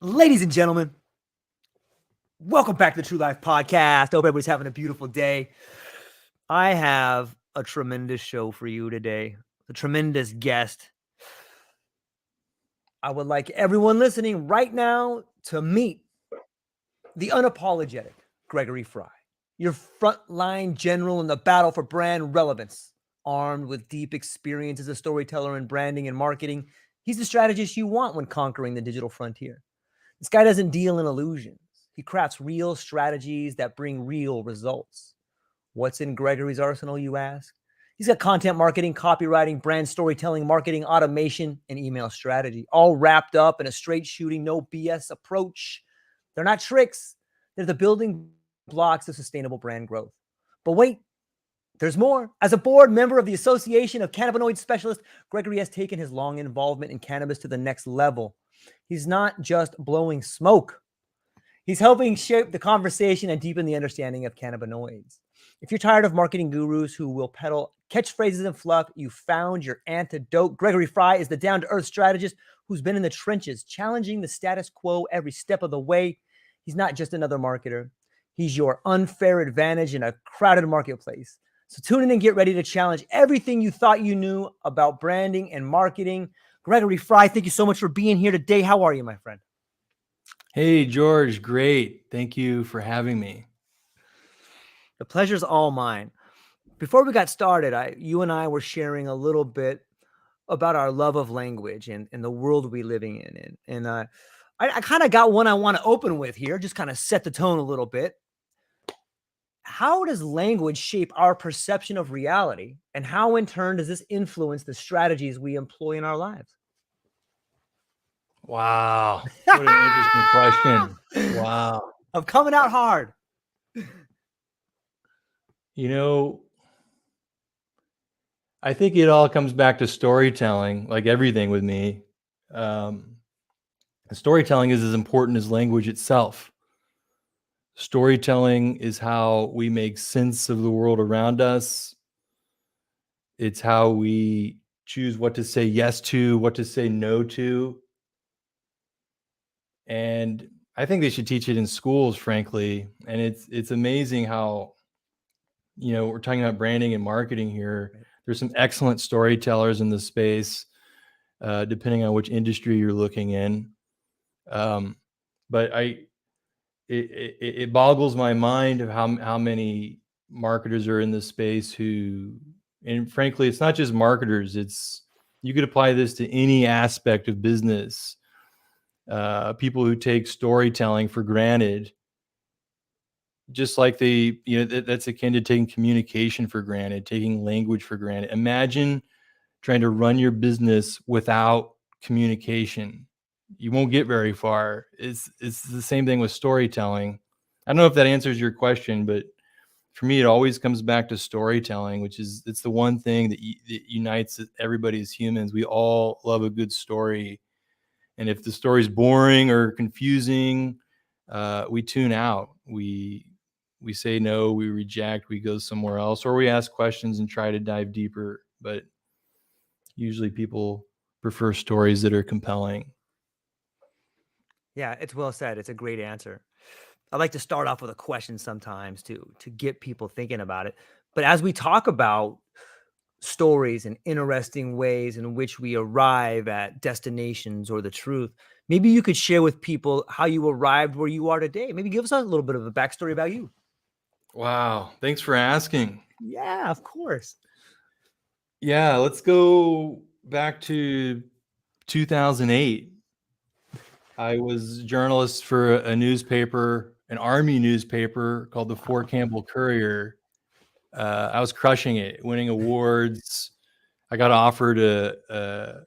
Ladies and gentlemen, welcome back to the True Life Podcast. Hope everybody's having a beautiful day. I have a tremendous show for you today, a tremendous guest. I would like everyone listening right now to meet the unapologetic Gregory Frye, your frontline general in the battle for brand relevance. Armed with deep experience as a storyteller in branding and marketing, he's the strategist you want when conquering the digital frontier. This guy doesn't deal in illusions. He crafts real strategies that bring real results. What's in Gregory's arsenal, you ask? He's got content marketing, copywriting, brand storytelling, marketing, automation, and email strategy, all wrapped up in a straight shooting, no BS approach. They're not tricks. They're the building blocks of sustainable brand growth. But wait, there's more. As a board member of the Association of Cannabinoid Specialists, Gregory has taken his long involvement in cannabis to the next level. He's not just blowing smoke. He's helping shape the conversation and deepen the understanding of cannabinoids. If you're tired of marketing gurus who will peddle catchphrases and fluff, you found your antidote. Gregory Frye is the down-to-earth strategist who's been in the trenches, challenging the status quo every step of the way. He's not just another marketer. He's your unfair advantage in a crowded marketplace. So tune in and get ready to challenge everything you thought you knew about branding and marketing. Gregory Frye, thank you so much for being here today. How are you, my friend? Hey, George. Great. Thank you for having me. The pleasure's all mine. Before we got started, you and I were sharing a little bit about our love of language and the world we're living in. And I kind of got one I want to open with here, just kind of set the tone a little bit. How does language shape our perception of reality? And how, in turn, does this influence the strategies we employ in our lives? Wow. What an interesting question. Wow. I'm coming out hard. I think it all comes back to storytelling, like everything with me. Storytelling is as important as language itself. Storytelling is how we make sense of the world around us. It's how we choose what to say yes to, what to say no to. And I think they should teach it in schools, frankly. And it's amazing how, we're talking about branding and marketing here. There's some excellent storytellers in the space, depending on which industry you're looking in. But it boggles my mind of how many marketers are in this space who, and frankly, it's not just marketers. You could apply this to any aspect of business. People who take storytelling for granted, just like that's akin to taking communication for granted, taking language for granted. Imagine trying to run your business without communication. You won't get very far. It's the same thing with storytelling. I don't know if that answers your question, but for me, it always comes back to storytelling, it's the one thing that unites everybody as humans. We all love a good story. And if the story's boring or confusing, we tune out. We say no, we reject, we go somewhere else, or we ask questions and try to dive deeper. But usually people prefer stories that are compelling. Yeah, it's well said. It's a great answer. I like to start off with a question sometimes to get people thinking about it. But as we talk about stories and interesting ways in which we arrive at destinations or the truth, maybe you could share with people how you arrived where you are today. Maybe give us a little bit of a backstory about you. Wow. Thanks for asking. Yeah, of course. Yeah, let's go back to 2008. I was a journalist for a newspaper, an Army newspaper called the Fort Campbell Courier. I was crushing it, winning awards. I got offered a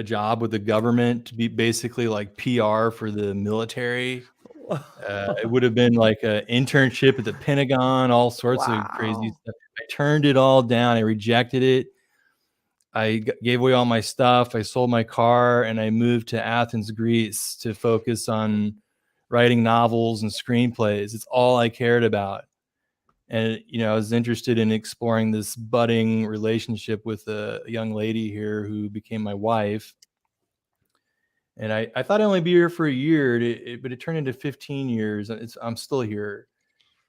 job with the government to be basically like PR for the military. It would have been like an internship at the Pentagon, all sorts of crazy stuff. I turned it all down. I rejected it. I gave away all my stuff. I sold my car and I moved to Athens, Greece to focus on writing novels and screenplays. It's all I cared about. And, I was interested in exploring this budding relationship with a young lady here who became my wife. And I thought I'd only be here for a year, but it turned into 15 years. And I'm still here.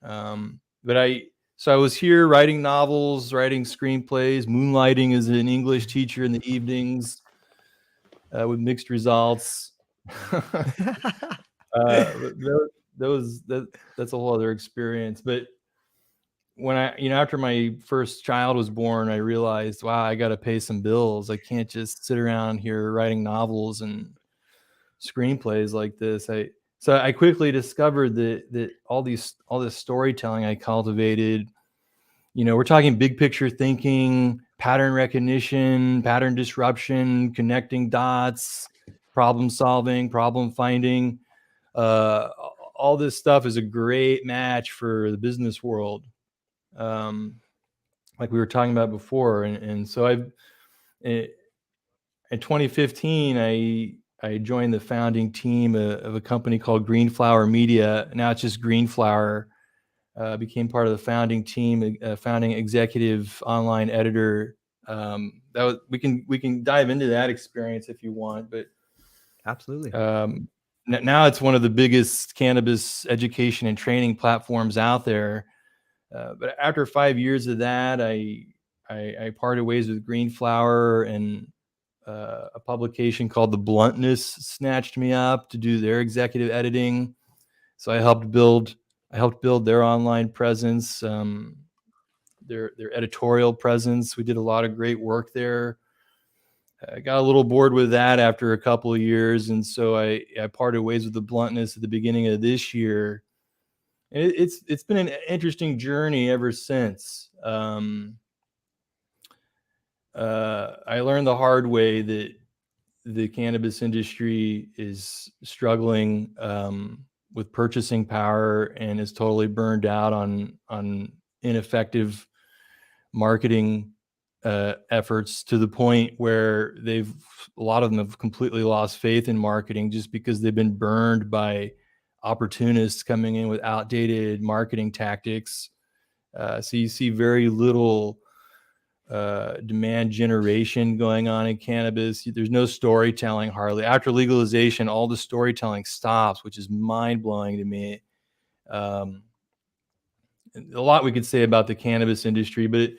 But I was here writing novels, writing screenplays, moonlighting as an English teacher in the evenings with mixed results. That's a whole other experience. But when after my first child was born, I realized, wow, I got to pay some bills. I can't just sit around here writing novels and screenplays like this. So I quickly discovered that all this storytelling I cultivated, we're talking big picture thinking, pattern recognition, pattern disruption, connecting dots, problem solving, problem finding. All this stuff is a great match for the business world. Like we were talking about before. And so in 2015, I joined the founding team of a company called Green Flower Media. Now it's just Green Flower. Became part of the founding team, founding executive online editor. We can dive into that experience if you want, but absolutely. Now it's one of the biggest cannabis education and training platforms out there. But after 5 years of that, I parted ways with Green Flower, and a publication called The Bluntness snatched me up to do their executive editing. So I helped build their online presence, their editorial presence. We did a lot of great work there. I got a little bored with that after a couple of years, and so I parted ways with The Bluntness at the beginning of this year. And it's been an interesting journey ever since. I learned the hard way that the cannabis industry is struggling with purchasing power and is totally burned out on ineffective marketing efforts, to the point where a lot of them have completely lost faith in marketing just because they've been burned by opportunists coming in with outdated marketing tactics. So you see very little demand generation going on in cannabis. There's no storytelling hardly. After legalization, all the storytelling stops, which is mind-blowing to me. A lot we could say about the cannabis industry, but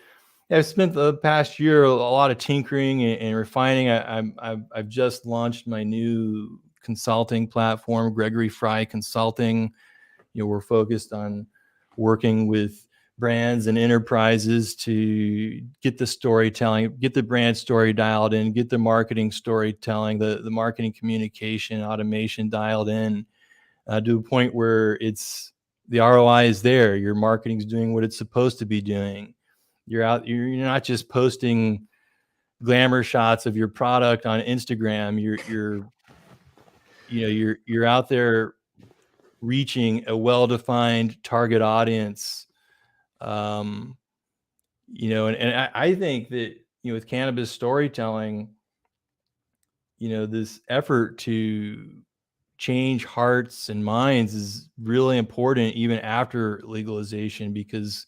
I've spent the past year a lot of tinkering and refining. I've just launched my new consulting platform, Gregory Frye Consulting. We're focused on working with brands and enterprises to get the storytelling, get the brand story dialed in, get the marketing storytelling, the marketing communication, automation dialed in to a point where the ROI is there. Your marketing is doing what it's supposed to be doing. You're not just posting glamour shots of your product on Instagram. You're out there reaching a well-defined target audience. And I think that, with cannabis storytelling, this effort to change hearts and minds is really important even after legalization, because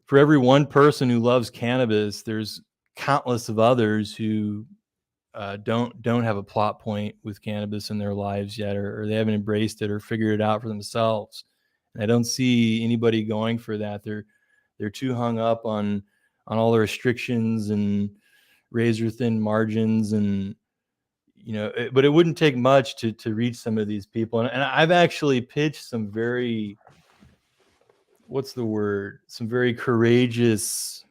for every one person who loves cannabis, there's countless of others who don't have a plot point with cannabis in their lives yet, or they haven't embraced it or figured it out for themselves. And I don't see anybody going for that. They're too hung up on all the restrictions and razor thin margins, and but it wouldn't take much to reach some of these people. And I've actually pitched some very courageous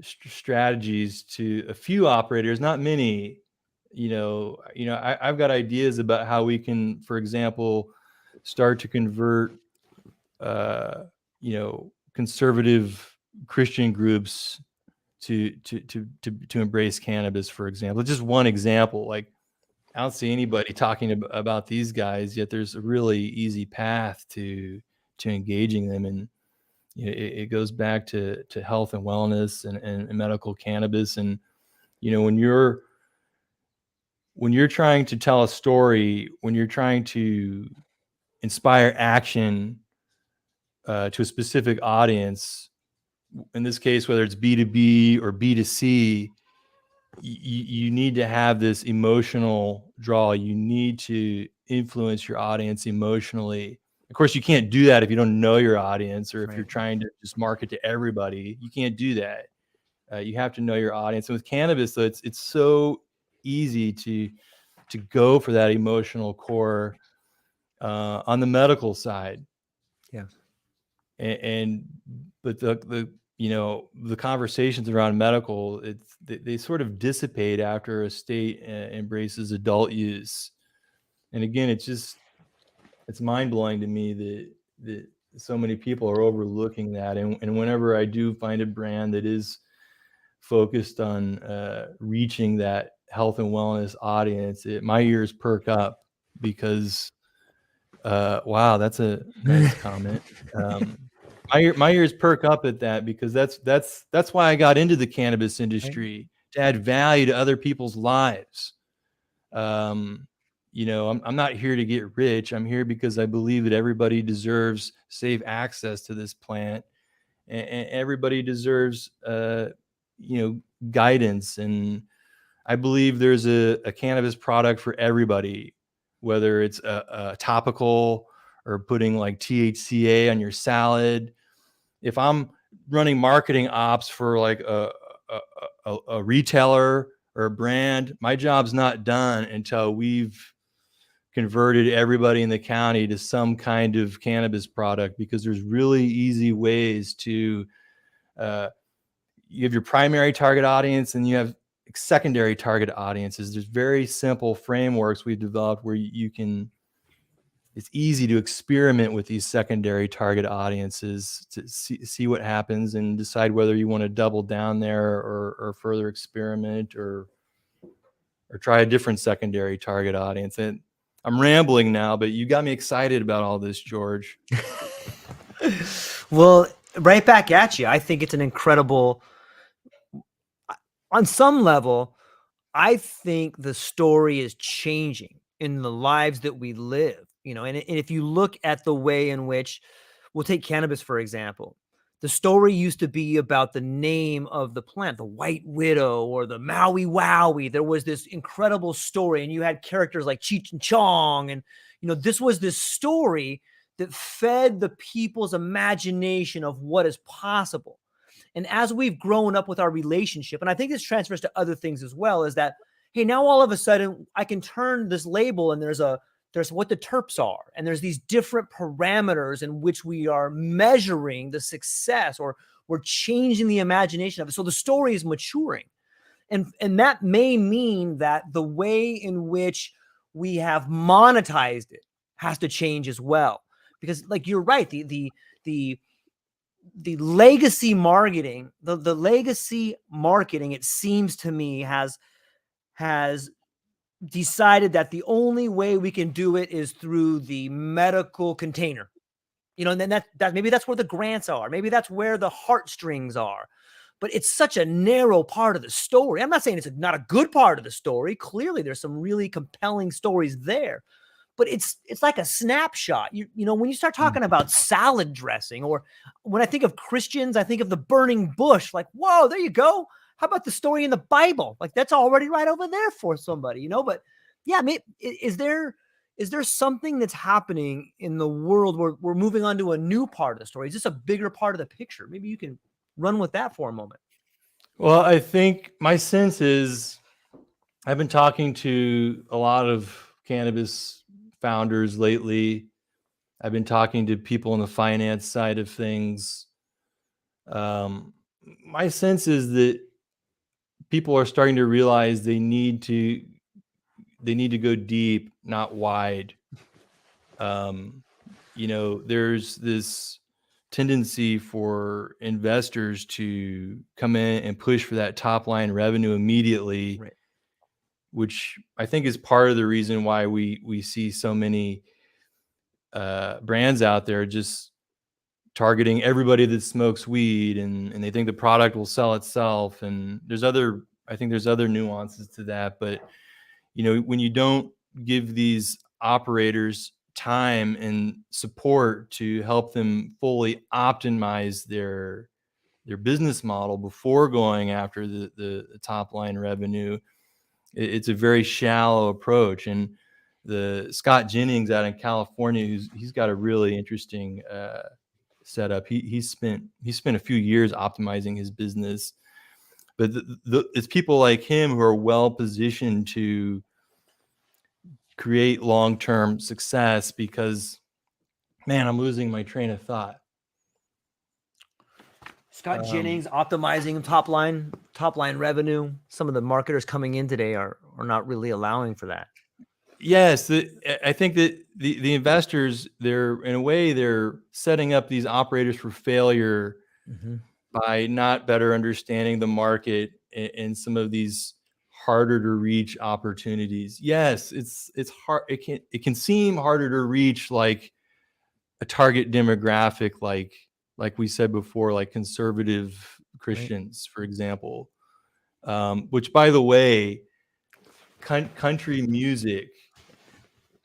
strategies to a few operators, not many. I've got ideas about how we can, for example, start to convert conservative Christian groups to embrace cannabis, for example. Just one example. Like, I don't see anybody talking about these guys, yet there's a really easy path to engaging them. And it goes back to health and wellness and medical cannabis. And when you're trying to tell a story, when you're trying to inspire action to a specific audience, in this case, whether it's B2B or B2C, you need to have this emotional draw. You need to influence your audience emotionally. Of course, you can't do that if you don't know your audience, or if you're trying to just market to everybody. You can't do that. You have to know your audience. And with cannabis, though, it's so easy to go for that emotional core on the medical side. Yeah. But the conversations around medical, they sort of dissipate after a state embraces adult use. And again, it's mind blowing to me that so many people are overlooking that. And whenever I do find a brand that is focused on reaching that health and wellness audience, my ears perk up, because wow, that's a nice comment. My ears perk up at that, because that's why I got into the cannabis industry, to add value to other people's lives. I'm not here to get rich. I'm here because I believe that everybody deserves safe access to this plant, and everybody deserves guidance. And I believe there's a cannabis product for everybody, whether it's a topical or putting like THCA on your salad. If I'm running marketing ops for like a retailer or a brand, my job's not done until we've converted everybody in the county to some kind of cannabis product, because there's really easy ways to you have your primary target audience and you have secondary target audiences. There's very simple frameworks we've developed where it's easy to experiment with these secondary target audiences to see what happens, and decide whether you want to double down there or further experiment or try a different secondary target audience. And I'm rambling now, but you got me excited about all this, George. Well, right back at you. I think it's an incredible, on some level, I think the story is changing in the lives that we live, and if you look at the way in which, we'll take cannabis, for example, the story used to be about the name of the plant, the White Widow or the Maui Wowie. There was this incredible story, and you had characters like Cheech and Chong. And, this was this story that fed the people's imagination of what is possible. And as we've grown up with our relationship, and I think this transfers to other things as well, is that, hey, now all of a sudden I can turn this label and there's what the terps are. And there's these different parameters in which we are measuring the success, or we're changing the imagination of it. So the story is maturing. And that may mean that the way in which we have monetized it has to change as well. Because, like, you're right, the legacy marketing, the legacy marketing, it seems to me, has decided that the only way we can do it is through the medical container, and then that maybe that's where the grants are, maybe that's where the heartstrings are, but it's such a narrow part of the story. I'm not saying it's not a good part of the story. Clearly there's some really compelling stories there, but it's like a snapshot. When you start talking about salad dressing, or when I think of Christians, I think of the burning bush. Like, whoa, there you go. How about the story in the Bible? Like, that's already right over there for somebody, But yeah, is there something that's happening in the world where we're moving on to a new part of the story? Is this a bigger part of the picture? Maybe you can run with that for a moment. Well, I think my sense is, I've been talking to a lot of cannabis founders lately. I've been talking to people on the finance side of things. My sense is that people are starting to realize they need to go deep, not wide. There's this tendency for investors to come in and push for that top line revenue immediately, right, which I think is part of the reason why we see so many brands out there just targeting everybody that smokes weed, and they think the product will sell itself. And I think there's other nuances to that. But, when you don't give these operators time and support to help them fully optimize their business model before going after the top line revenue, It's a very shallow approach. And the Scott Jennings out in California, he's got a really interesting setup. He spent a few years optimizing his business, but it's people like him who are well positioned to create long-term success because, man, I'm losing my train of thought. Scott Jennings optimizing top line revenue. Some of the marketers coming in today are not really allowing for that. Yes, I think that the investors, they're setting up these operators for failure by not better understanding the market and some of these harder to reach opportunities. Yes, it's hard. It can seem harder to reach, like a target demographic, like we said before, like conservative Christians, for example. Which, by the way, country music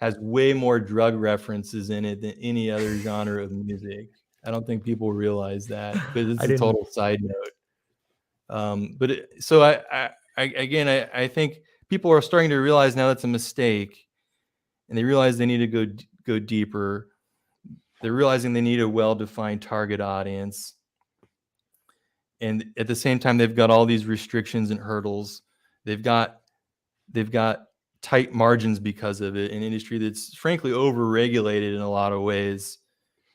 has way more drug references in it than any other genre of music. I don't think people realize that, but it's a total side note. So I think people are starting to realize now that's a mistake, and they realize they need to go deeper. They're realizing they need a well-defined target audience, and at the same time, they've got all these restrictions and hurdles. They've got tight margins because of it, an industry that's frankly over-regulated in a lot of ways.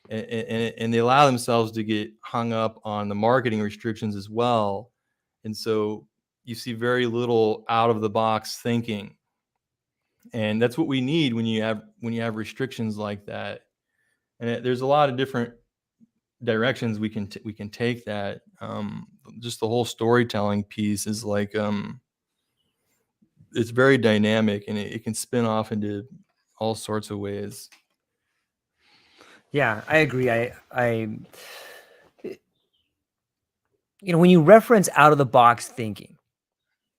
And they allow themselves to get hung up on the marketing restrictions as well. And so you see very little out-of-the-box thinking. And that's what we need when you have restrictions like that. And there's a lot of different directions we can take that. Just the whole storytelling piece is like it's very dynamic, and it can spin off into all sorts of ways. Yeah, I agree. When you reference out of the box thinking,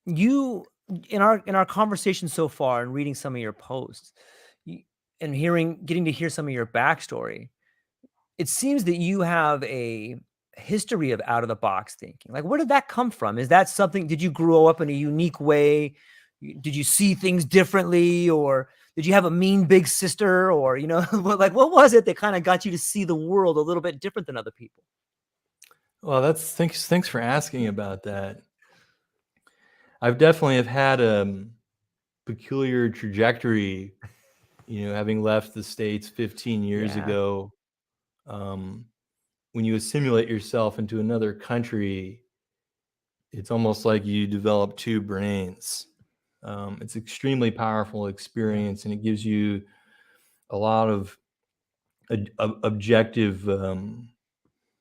you in our conversation so far and reading some of your posts and getting to hear some of your backstory, it seems that you have a history of out of the box thinking. Like, where did that come from? Is that something, did you grow up in a unique way? Did you see things differently, or did you have a mean big sister, or, like, what was it that kind of got you to see the world a little bit different than other people? Well, thanks for asking about that. I've definitely have had a peculiar trajectory, having left the States 15 years ago. When you assimilate yourself into another country, it's almost like you develop two brains. It's extremely powerful experience, and it gives you a lot of objective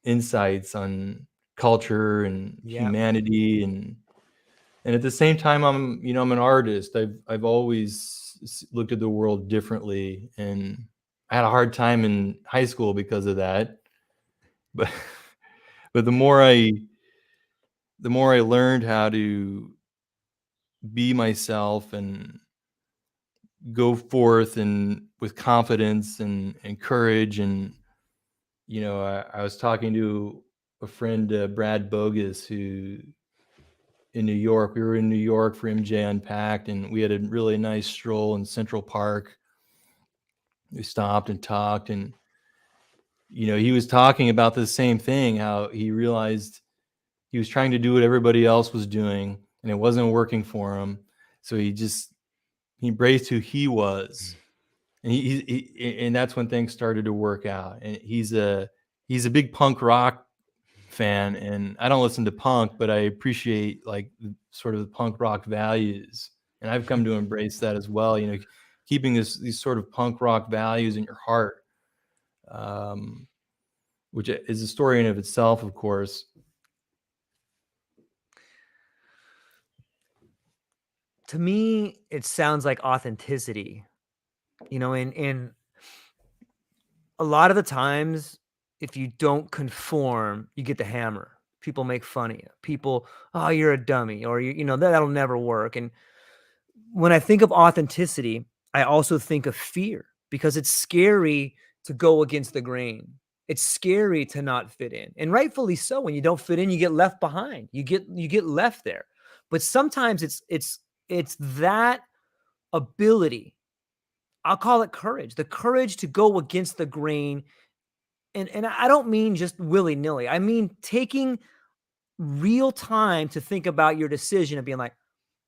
insights on culture and humanity, and at the same time, I'm an artist. I've always looked at the world differently, and I had a hard time in high school because of that. But the more I learned how to be myself and go forth and with confidence and courage, and I was talking to a friend, Brad Bogus, who in New York. We were in New York for MJ Unpacked, and we had a really nice stroll in Central Park. We stopped and talked, and he was talking about the same thing, how he realized he was trying to do what everybody else was doing, and it wasn't working for him. So he embraced who he was, and and that's when things started to work out. And he's a big punk rock fan, and I don't listen to punk, but I appreciate like sort of the punk rock values, and I've come to embrace that as well. Keeping these sort of punk rock values in your heart, which is a story in of itself, of course. To me, it sounds like authenticity. In a lot of the times, if you don't conform, you get the hammer. People make fun of you. People, oh, you're a dummy, or that'll never work. And when I think of authenticity, I also think of fear, because it's scary to go against the grain. It's scary to not fit in, and rightfully so. When you don't fit in, you get left behind. You get left there. But sometimes it's It's that ability. I'll call it courage, the courage to go against the grain. And I don't mean just willy-nilly. I mean taking real time to think about your decision and being like,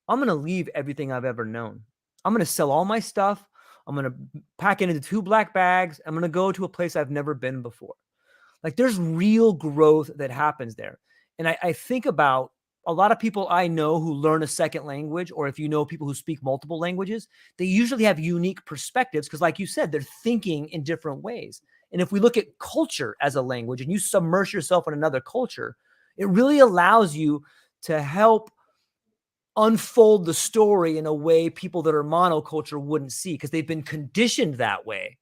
I'm going to leave everything I've ever known. I'm going to sell all my stuff. I'm going to pack it into 2 black bags. I'm going to go to a place I've never been before. Like there's real growth that happens there. And I think about a lot of people I know who learn a second language, or if you know people who speak multiple languages, they usually have unique perspectives because, like you said, they're thinking in different ways. And if we look at culture as a language and you submerge yourself in another culture, it really allows you to help unfold the story in a way people that are monoculture wouldn't see because they've been conditioned that way.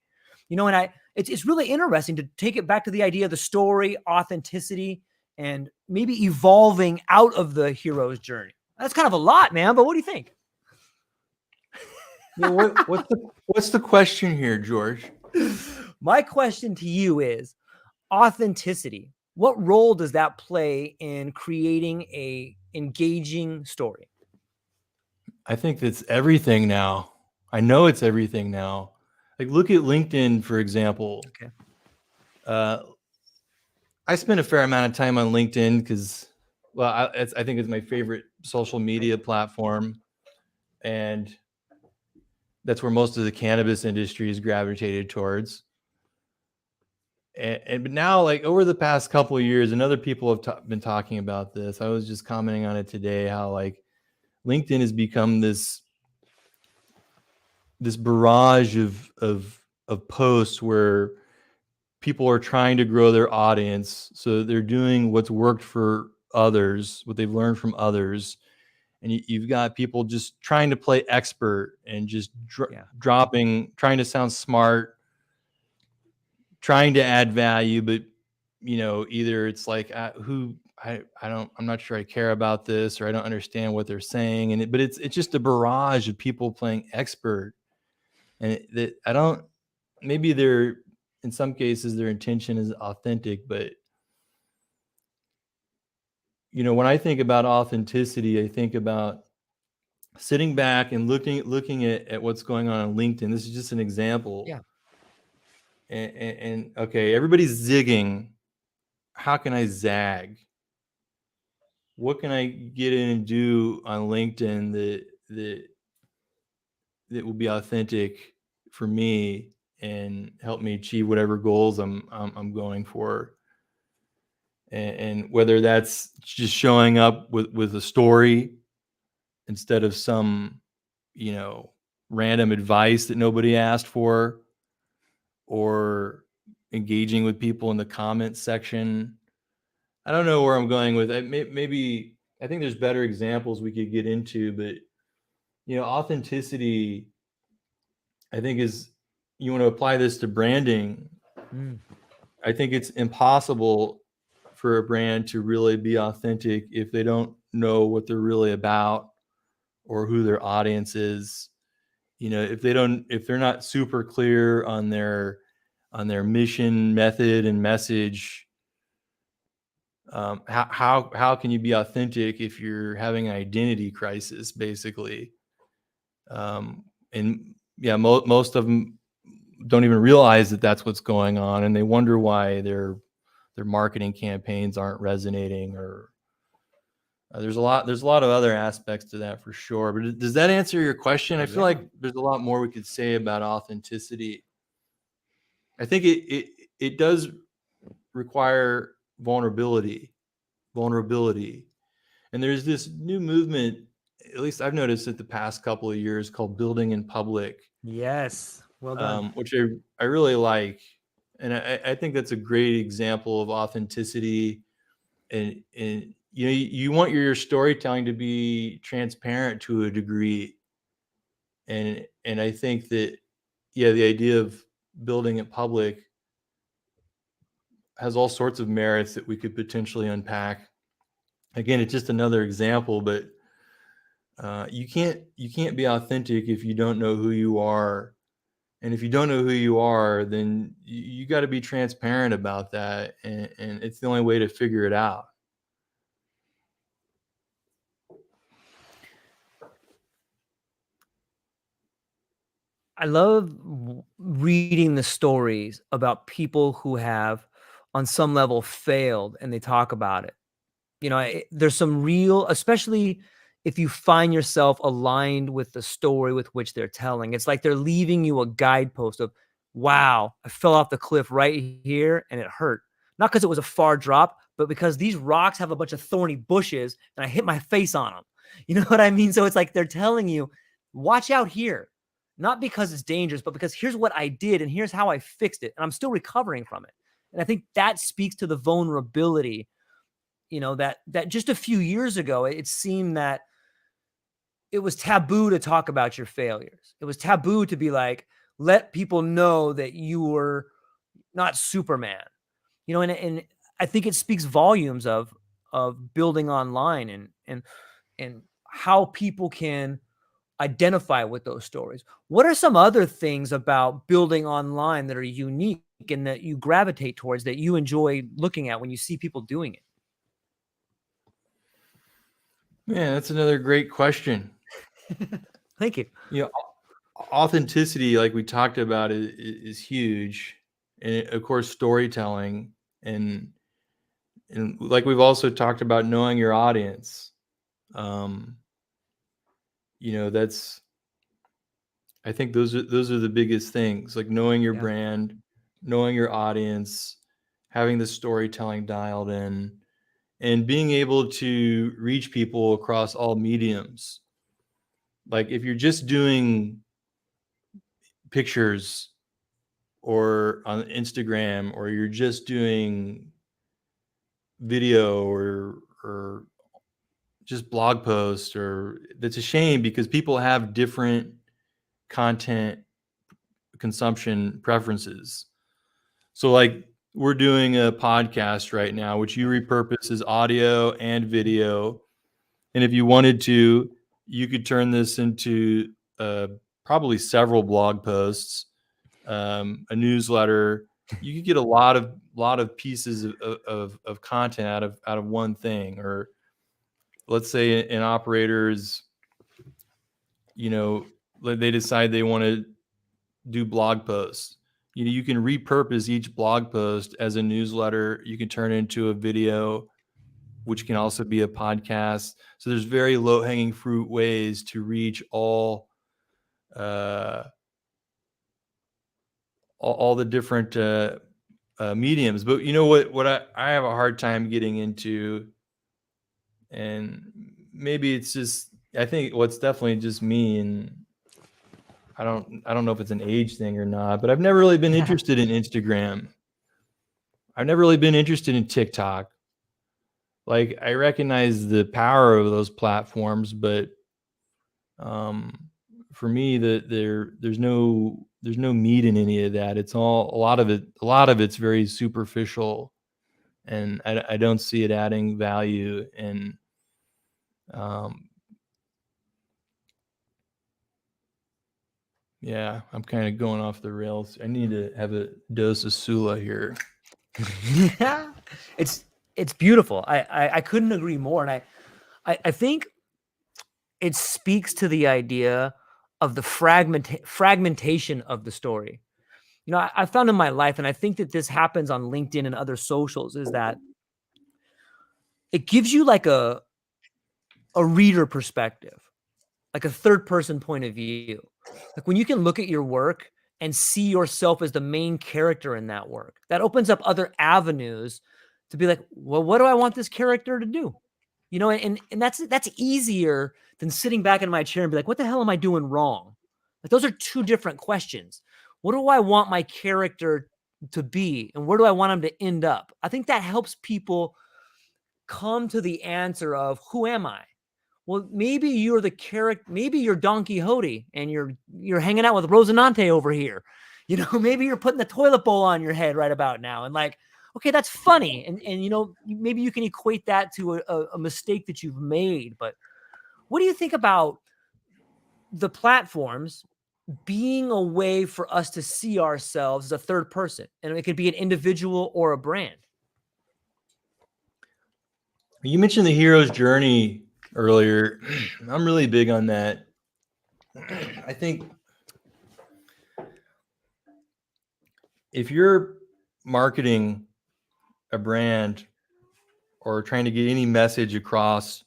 And it's really interesting to take it back to the idea of the story, authenticity, and maybe evolving out of the hero's journey. That's kind of a lot, man, but what do you think? What's the question here, George? My question to you is authenticity. What role does that play in creating a engaging story? I think that's everything now. I know it's everything now. Like look at LinkedIn, for example. Okay. I spend a fair amount of time on LinkedIn because, well, I think it's my favorite social media platform, and that's where most of the cannabis industry is gravitated towards. But now, like over the past couple of years, and other people have been talking about this. I was just commenting on it today, how like LinkedIn has become this barrage of posts where people are trying to grow their audience. So they're doing what's worked for others, what they've learned from others. And you've got people just trying to play expert and just dropping, trying to sound smart, trying to add value, but either it's like I'm not sure I care about this, or I don't understand what they're saying, but it's just a barrage of people playing expert, and maybe they're, in some cases their intention is authentic, but when I think about authenticity, I think about sitting back and looking at what's going on LinkedIn. This is just an example. Yeah. And okay, everybody's zigging. How can I zag? What can I get in and do on LinkedIn that will be authentic for me and help me achieve whatever goals I'm going for? And whether that's just showing up with a story instead of some, random advice that nobody asked for, or engaging with people in the comments section. I don't know where I'm going with it. Maybe I think there's better examples we could get into, but authenticity, I think, is, you want to apply this to branding. I think it's impossible for a brand to really be authentic if they don't know what they're really about or who their audience is. If they're not super clear on their mission, method, and message, how can you be authentic if you're having an identity crisis, basically? And yeah, most of them don't even realize that that's what's going on, and they wonder why their marketing campaigns aren't resonating, or there's a lot of other aspects to that for sure. But does that answer your question? I feel like there's a lot more we could say about authenticity. I think it does require vulnerability. And there's this new movement, at least I've noticed it the past couple of years, called building in public. Yes. Well done. Which I really like. And I think that's a great example of authenticity. And you want your storytelling to be transparent to a degree. And I think that, the idea of building in public has all sorts of merits that we could potentially unpack. Again, it's just another example, but you can't be authentic if you don't know who you are. And if you don't know who you are, then you got to be transparent about that. And it's the only way to figure it out. I love reading the stories about people who have, on some level, failed, and they talk about it. There's some real, especially if you find yourself aligned with the story with which they're telling. It's like they're leaving you a guidepost of, wow, I fell off the cliff right here and it hurt. Not because it was a far drop, but because these rocks have a bunch of thorny bushes and I hit my face on them. You know what I mean? So it's like they're telling you, watch out here. Not because it's dangerous, but because here's what I did and here's how I fixed it. And I'm still recovering from it. And I think that speaks to the vulnerability, that just a few years ago, it seemed that it was taboo to talk about your failures. It was taboo to be like, let people know that you were not Superman, and I think it speaks volumes of building online and how people can identify with those stories. What are some other things about building online that are unique and that you gravitate towards, that you enjoy looking at when you see people doing it? Yeah, that's another great question. Thank you. Authenticity, like we talked about, is huge, and of course, storytelling, and like we've also talked about, knowing your audience. That's, I think those are the biggest things, like knowing your brand, knowing your audience, having the storytelling dialed in, and being able to reach people across all mediums. Like if you're just doing pictures or on Instagram, or you're just doing video or just blog posts, or that's a shame, because people have different content consumption preferences. So like we're doing a podcast right now, which you repurpose as audio and video. And if you wanted to, you could turn this into probably several blog posts, a newsletter. You could get a lot of pieces of content out of one thing. Or let's say an operator is, they decide they want to do blog posts. You can repurpose each blog post as a newsletter. You can turn it into a video, which can also be a podcast. So there's very low hanging fruit ways to reach all the different mediums. But you know what I have a hard time getting into, and maybe it's just, I think what's definitely just me, and I don't know if it's an age thing or not, but I've never really been interested in Instagram. I've never really been interested in TikTok. Like, I recognize the power of those platforms, but for me, there's no meat in any of that. It's all, a lot of it's very superficial, and I don't see it adding value. And yeah, I'm kind of going off the rails. I need to have a dose of Sula here. Yeah, it's beautiful. I couldn't agree more. And I think it speaks to the idea of the fragmentation of the story. I found in my life, and I think that this happens on LinkedIn and other socials, is that it gives you like a reader perspective, like a third person point of view. Like when you can look at your work and see yourself as the main character in that work, that opens up other avenues to be like, well, what do I want this character to do? And that's easier than sitting back in my chair and be like, what the hell am I doing wrong? Like those are two different questions. What do I want my character to be? And where do I want him to end up? I think that helps people come to the answer of, who am I? Well, maybe you're the character, maybe you're Don Quixote and you're hanging out with Rosinante over here. Maybe you're putting the toilet bowl on your head right about now. And like, okay, that's funny. And maybe you can equate that to a mistake that you've made. But what do you think about the platforms being a way for us to see ourselves as a third person? And it could be an individual or a brand. You mentioned the hero's journey earlier. I'm really big on that. I think if you're marketing a brand or trying to get any message across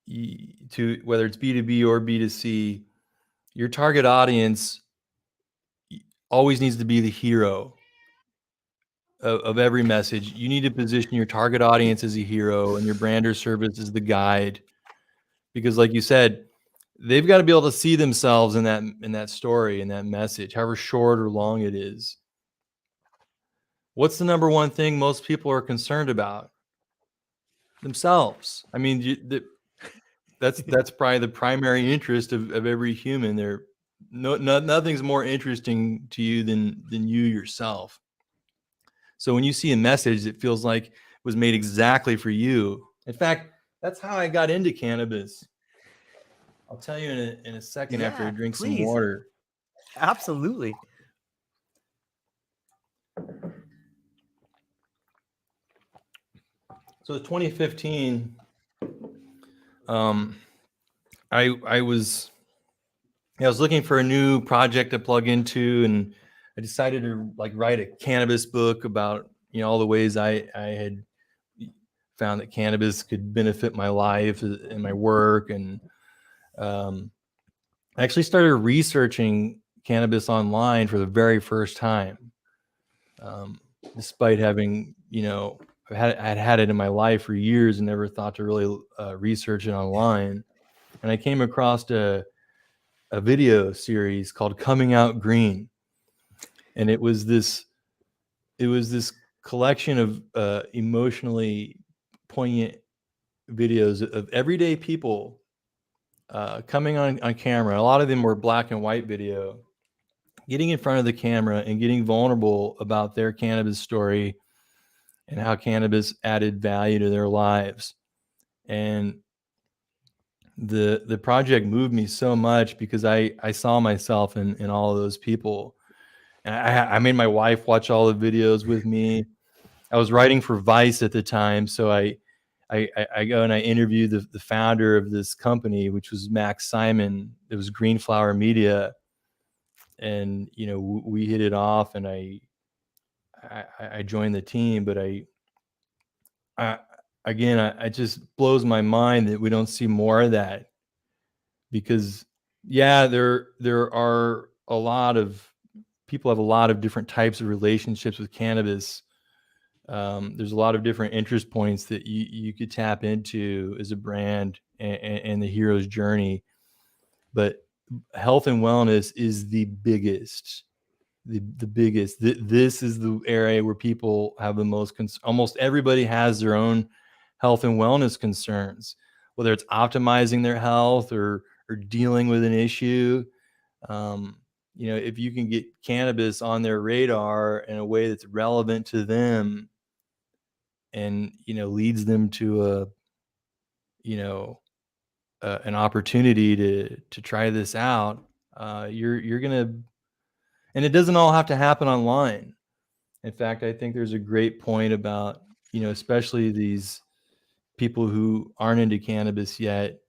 to whether it's B2B or B2C, your target audience always needs to be the hero of every message. You need to position your target audience as a hero and your brand or service as the guide, because like you said, they've got to be able to see themselves in that story, in that message, however short or long it is. What's the number one thing most people are concerned about? Themselves. I mean, that's probably the primary interest of every human. Nothing's more interesting to you than you yourself. So when you see a message that feels like it was made exactly for you, in fact, that's how I got into cannabis. I'll tell you in a second after I drink some water. Absolutely. So 2015, I was looking for a new project to plug into, and I decided to write a cannabis book about all the ways I had found that cannabis could benefit my life and my work, and I actually started researching cannabis online for the very first time, despite having I'd had it in my life for years and never thought to really research it online. And I came across a video series called Coming Out Green. And it was this collection of emotionally poignant videos of everyday people coming on camera. A lot of them were black and white video, getting in front of the camera and getting vulnerable about their cannabis story and how cannabis added value to their lives. And the project moved me so much because I saw myself in all of those people. And I made my wife watch all the videos with me. I was writing for Vice at the time, so I go and I interviewed the founder of this company, which was Max Simon. It was Green Flower Media, and we hit it off, and I joined the team. But it just blows my mind that we don't see more of that, because there are a lot of people have a lot of different types of relationships with cannabis. There's a lot of different interest points that you could tap into as a brand and the hero's journey. But health and wellness is the biggest. This is the area where people have the most almost everybody has their own health and wellness concerns, whether it's optimizing their health or dealing with an issue. If you can get cannabis on their radar in a way that's relevant to them and leads them to an opportunity to try this out, you're gonna. And it doesn't all have to happen online. In fact, I think there's a great point about, especially these people who aren't into cannabis yet.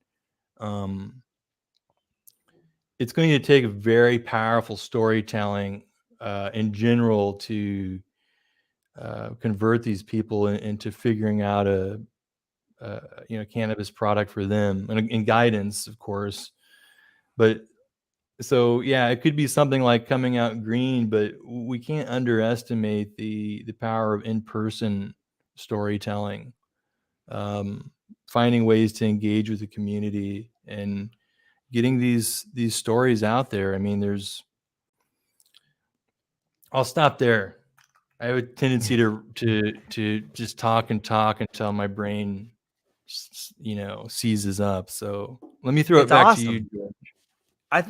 It's going to take a very powerful storytelling in general to convert these people into figuring out a cannabis product for them, and guidance, of course. But so it could be something like Coming Out Green, but we can't underestimate the power of in-person storytelling, finding ways to engage with the community and getting these stories out there. I mean, I'll stop there. I have a tendency to just talk until my brain seizes up. So let me throw it back to you, George.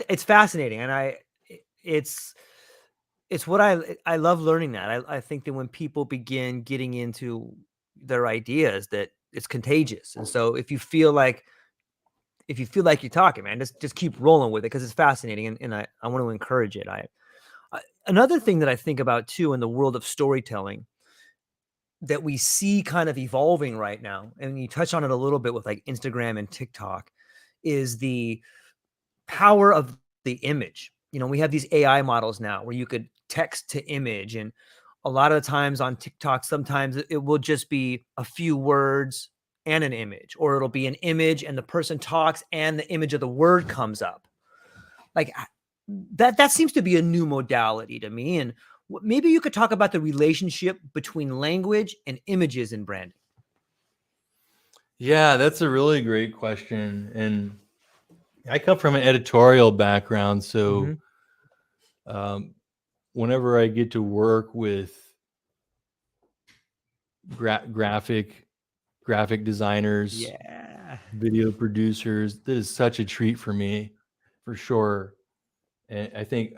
It's fascinating, and it's what I love learning that. I think that when people begin getting into their ideas, that it's contagious. And so if you feel like you're talking, man, just keep rolling with it, because it's fascinating, and I want to encourage it. Another thing that I think about too in the world of storytelling that we see kind of evolving right now, and you touch on it a little bit with Instagram and TikTok, is the power of the image. We have these AI models now where you could text to image, and a lot of the times on TikTok, sometimes it will just be a few words and an image, or it'll be an image and the person talks and the image of the word comes up. Like that seems to be a new modality to me. And maybe you could talk about the relationship between language and images in branding. Yeah, that's a really great question. And I come from an editorial background, so whenever I get to work with graphic designers, Yeah. video producers, that is such a treat for me, for sure. And I think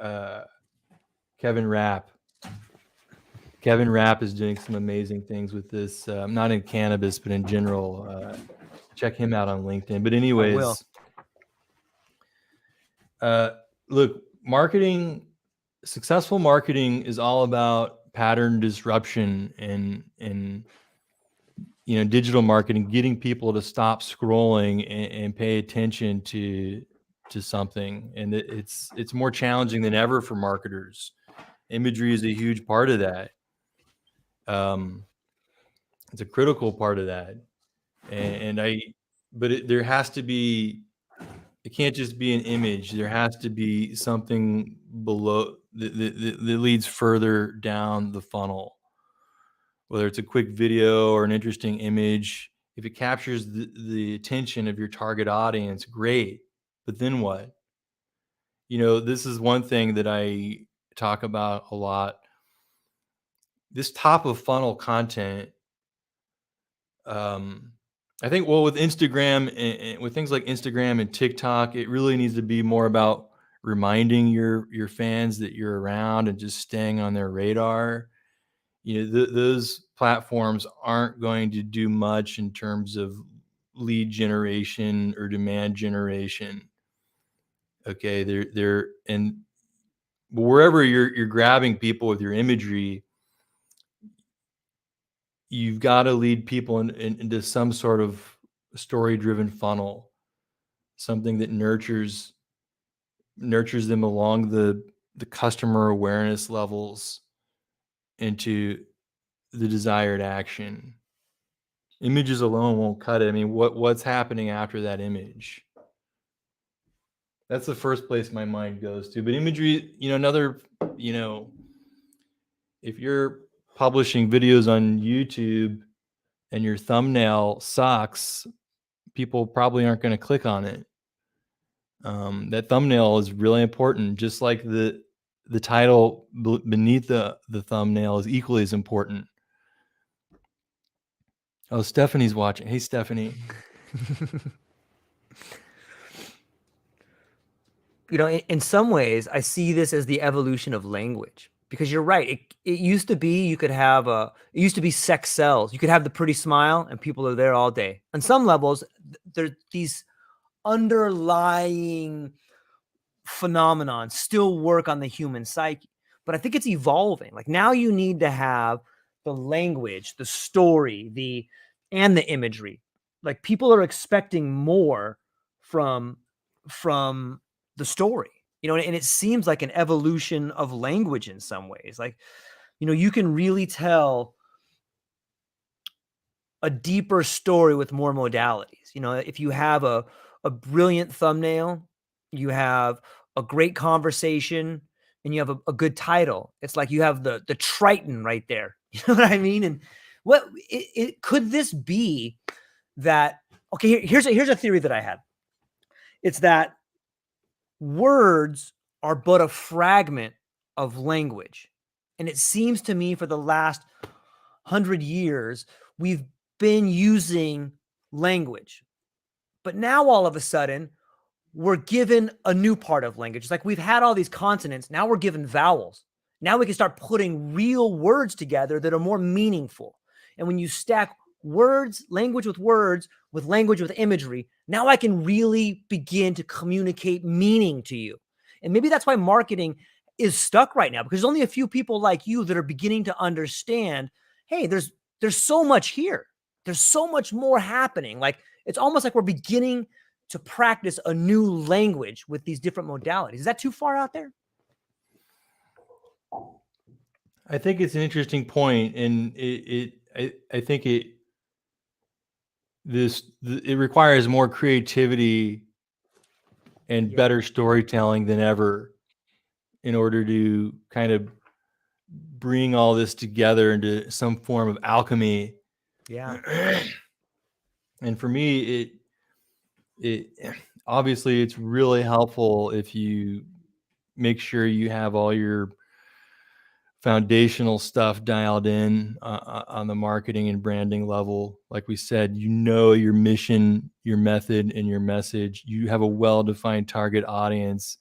Kevin Rapp is doing some amazing things with this, not in cannabis, but in general. Check him out on LinkedIn. But anyways, look, successful marketing is all about pattern disruption and digital marketing, getting people to stop scrolling and pay attention to something. And it's more challenging than ever for marketers. Imagery is a huge part of that. It's a critical part of that. There has to be, it can't just be an image. There has to be something below that leads further down the funnel. Whether it's a quick video or an interesting image, if it captures the attention of your target audience, great. But then what? This is one thing that I talk about a lot. This top of funnel content, I think, with Instagram and with things like Instagram and TikTok, it really needs to be more about reminding your fans that you're around and just staying on their radar. Those platforms aren't going to do much in terms of lead generation or demand generation. Okay, and wherever you're grabbing people with your imagery, you've got to lead people into some sort of story-driven funnel, something that nurtures them along the customer awareness levels into the desired action. Images alone won't cut it. I mean, what's happening after that image? That's the first place my mind goes to. But imagery, if you're publishing videos on YouTube and your thumbnail sucks, people probably aren't going to click on it. That thumbnail is really important, just like the title beneath the thumbnail is equally as important. Oh, Stephanie's watching. Hey, Stephanie. In some ways, I see this as the evolution of language, because you're right. It used to be it used to be sex sells. You could have the pretty smile and people are there all day. On some levels, there's these underlying phenomenon still work on the human psyche, but I think it's evolving. Like now you need to have the language, the story, and the imagery. Like people are expecting more from the story, and it seems like an evolution of language in some ways. Like, you can really tell a deeper story with more modalities. If you have a brilliant thumbnail, you have a great conversation, and you have a good title. It's like you have the Triton right there. You know what I mean? And could this be that? Okay, here's a theory that I had. It's that words are but a fragment of language. And it seems to me for the last 100 years, we've been using language. But now all of a sudden, we're given a new part of language. It's like we've had all these consonants. Now we're given vowels. Now we can start putting real words together that are more meaningful. And when you stack language with language with imagery, now I can really begin to communicate meaning to you. And maybe that's why marketing is stuck right now, because there's only a few people like you that are beginning to understand, hey, there's so much here. There's so much more happening. Like it's almost like we're beginning to practice a new language with these different modalities. Is that too far out there? I think it's an interesting point, and I think it requires more creativity and Yeah. better storytelling than ever in order to kind of bring all this together into some form of alchemy. Yeah. And for me, it obviously it's really helpful if you make sure you have all your foundational stuff dialed in on the marketing and branding level. Like we said, your mission, your method, and your message. You have a well-defined target audience,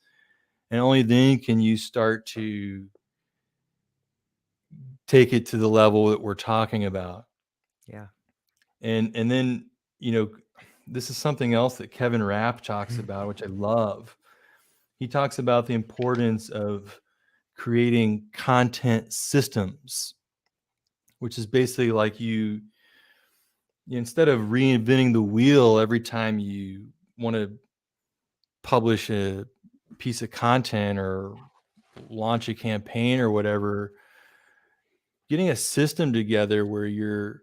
and only then can you start to take it to the level that we're talking about. Yeah. And then, this is something else that Kevin Rapp talks about, which I love. He talks about the importance of creating content systems, which is basically like you instead of reinventing the wheel every time you want to publish a piece of content or launch a campaign or whatever, getting a system together where you're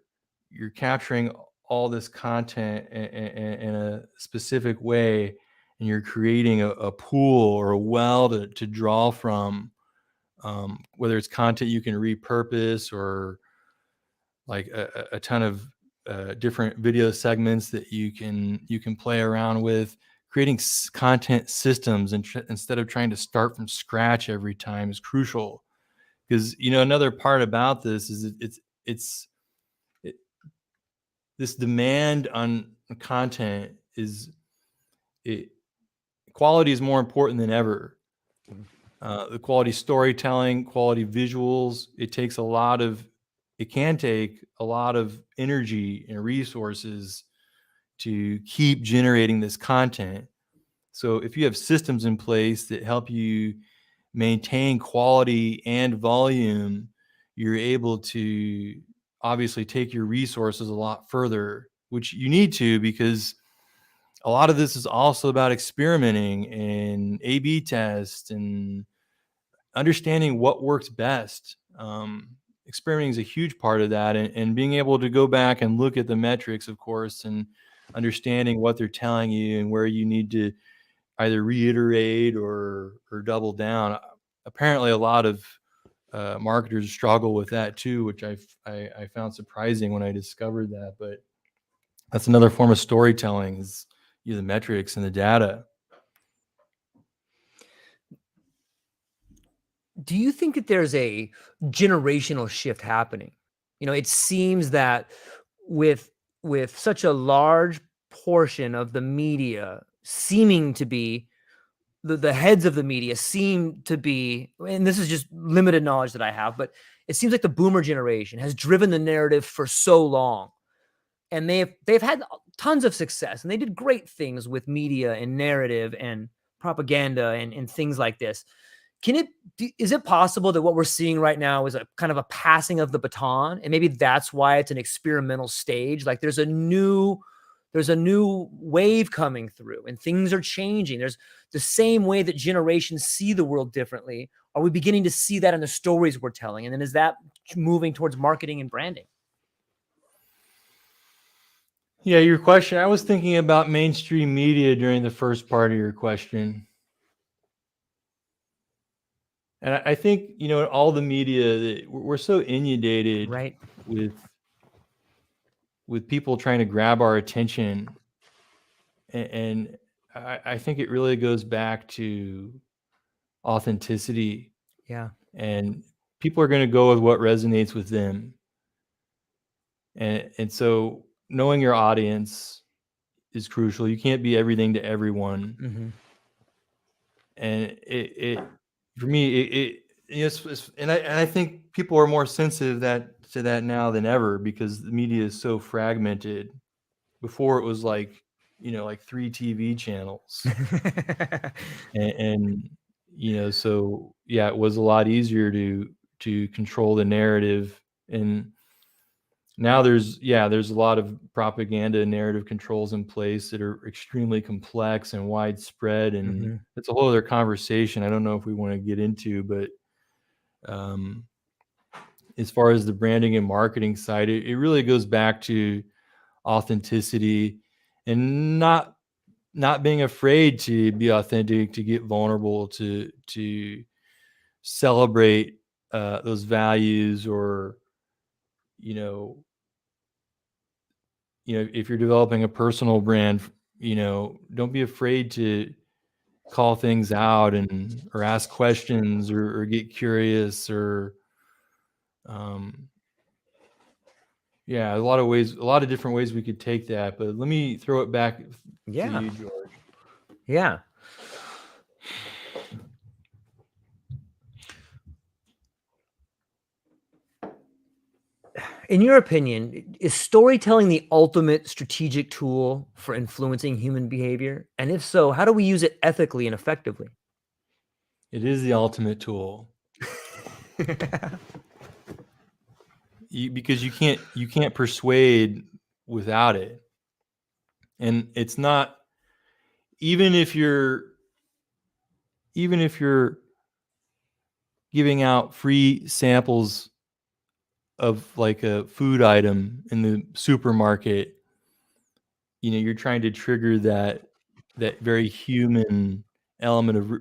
capturing all this content in a specific way, and you're creating a pool or a well to draw from, whether it's content you can repurpose or like a ton of different video segments that you can play around with. Creating content systems instead of trying to start from scratch every time is crucial, because another part about this is it's this demand on content quality is more important than ever. The quality storytelling, quality visuals, it can take a lot of energy and resources to keep generating this content. So if you have systems in place that help you maintain quality and volume, you're able to obviously take your resources a lot further, which you need to, because a lot of this is also about experimenting and A/B test and understanding what works best. Experimenting is a huge part of that, and being able to go back and look at the metrics, of course, and understanding what they're telling you and where you need to either reiterate or double down. Apparently, a lot of marketers struggle with that too, which I found surprising when I discovered that. But that's another form of storytelling, is the metrics and the data. Do you think that there's a generational shift happening? It seems that with such a large portion of the media seeming to be the heads of the media seem to be, and this is just limited knowledge that I have, but it seems like the boomer generation has driven the narrative for so long, and they've had tons of success, and they did great things with media and narrative and propaganda and things like this. Is it possible that what we're seeing right now is a kind of a passing of the baton, and maybe that's why it's an experimental stage? Like there's a new wave coming through and things are changing. There's the same way that generations see the world differently. Are we beginning to see that in the stories we're telling? And then is that moving towards marketing and branding? Yeah, your question. I was thinking about mainstream media during the first part of your question. And I think, all the media, we're so inundated Right. with people trying to grab our attention. And I think it really goes back to authenticity. Yeah. And people are going to go with what resonates with them. And so knowing your audience is crucial. You can't be everything to everyone. Mm-hmm. And for me, and I think people are more sensitive to that now than ever, because the media is so fragmented. Before, it was like 3 TV channels, and so yeah, it was a lot easier to control the narrative. And now there's a lot of propaganda and narrative controls in place that are extremely complex and widespread, and Mm-hmm. it's a whole other conversation I don't know if we want to get into. But As far as the branding and marketing side, it really goes back to authenticity and not being afraid to be authentic, to get vulnerable, to celebrate those values, or if you're developing a personal brand, don't be afraid to call things out or ask questions or get curious, or yeah, a lot of different ways we could take that. But let me throw it back to you, George. Yeah. In your opinion, is storytelling the ultimate strategic tool for influencing human behavior? And if so, how do we use it ethically and effectively? It is the ultimate tool. Because you can't persuade without it. And it's not, even if you're giving out free samples of like a food item in the supermarket, you're trying to trigger that very human element of how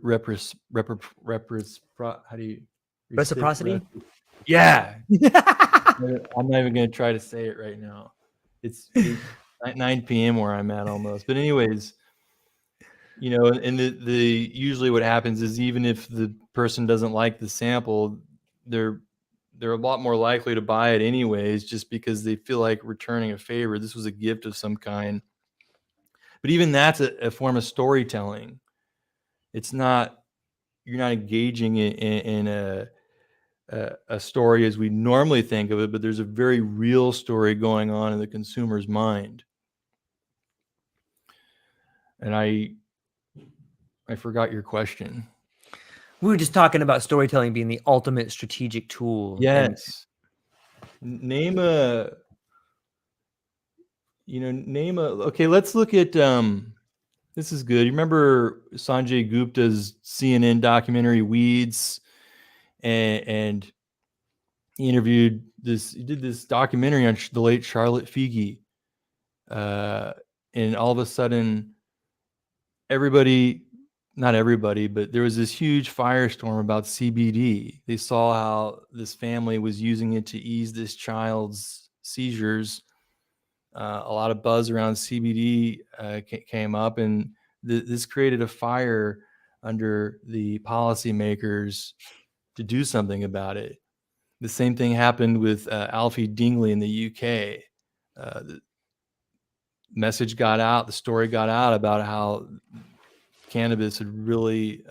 do you Reciprocity? Yeah. I'm not even going to try to say it right now. It's 9 p.m. where I'm at almost. But anyways, and the usually what happens is, even if the person doesn't like the sample, they're a lot more likely to buy it anyways, just because they feel like returning a favor. This was a gift of some kind. But even that's a form of storytelling. It's not, you're not engaging in a story as we normally think of it, but there's a very real story going on in the consumer's mind. And I forgot your question. We were just talking about storytelling being the ultimate strategic tool. Yes. Name a okay, let's look at this is good. You remember Sanjay Gupta's CNN documentary Weeds, and he did this documentary on the late Charlotte Figi, and all of a sudden not everybody, but there was this huge firestorm about CBD. They saw how this family was using it to ease this child's seizures. A lot of buzz around CBD came up, and this created a fire under the policymakers to do something about it. The same thing happened with Alfie Dingley in the UK. The message got out, the story got out about how cannabis had really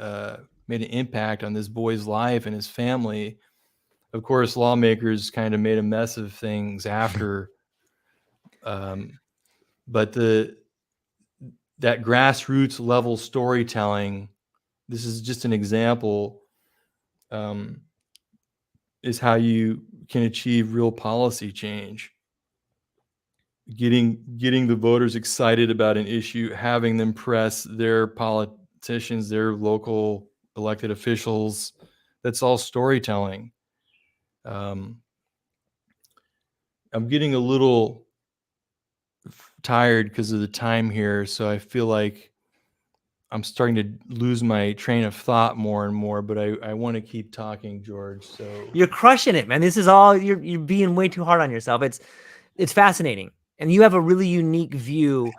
made an impact on this boy's life and his family. Of course, lawmakers kind of made a mess of things after, but that grassroots level storytelling, this is just an example, is how you can achieve real policy change. Getting the voters excited about an issue, having them press their politicians, their local elected officials. That's all storytelling. I'm getting a little tired because of the time here, so I feel like I'm starting to lose my train of thought more and more, but I want to keep talking, George. So you're crushing it, man. This is all, you're being way too hard on yourself. It's fascinating, and you have a really unique view,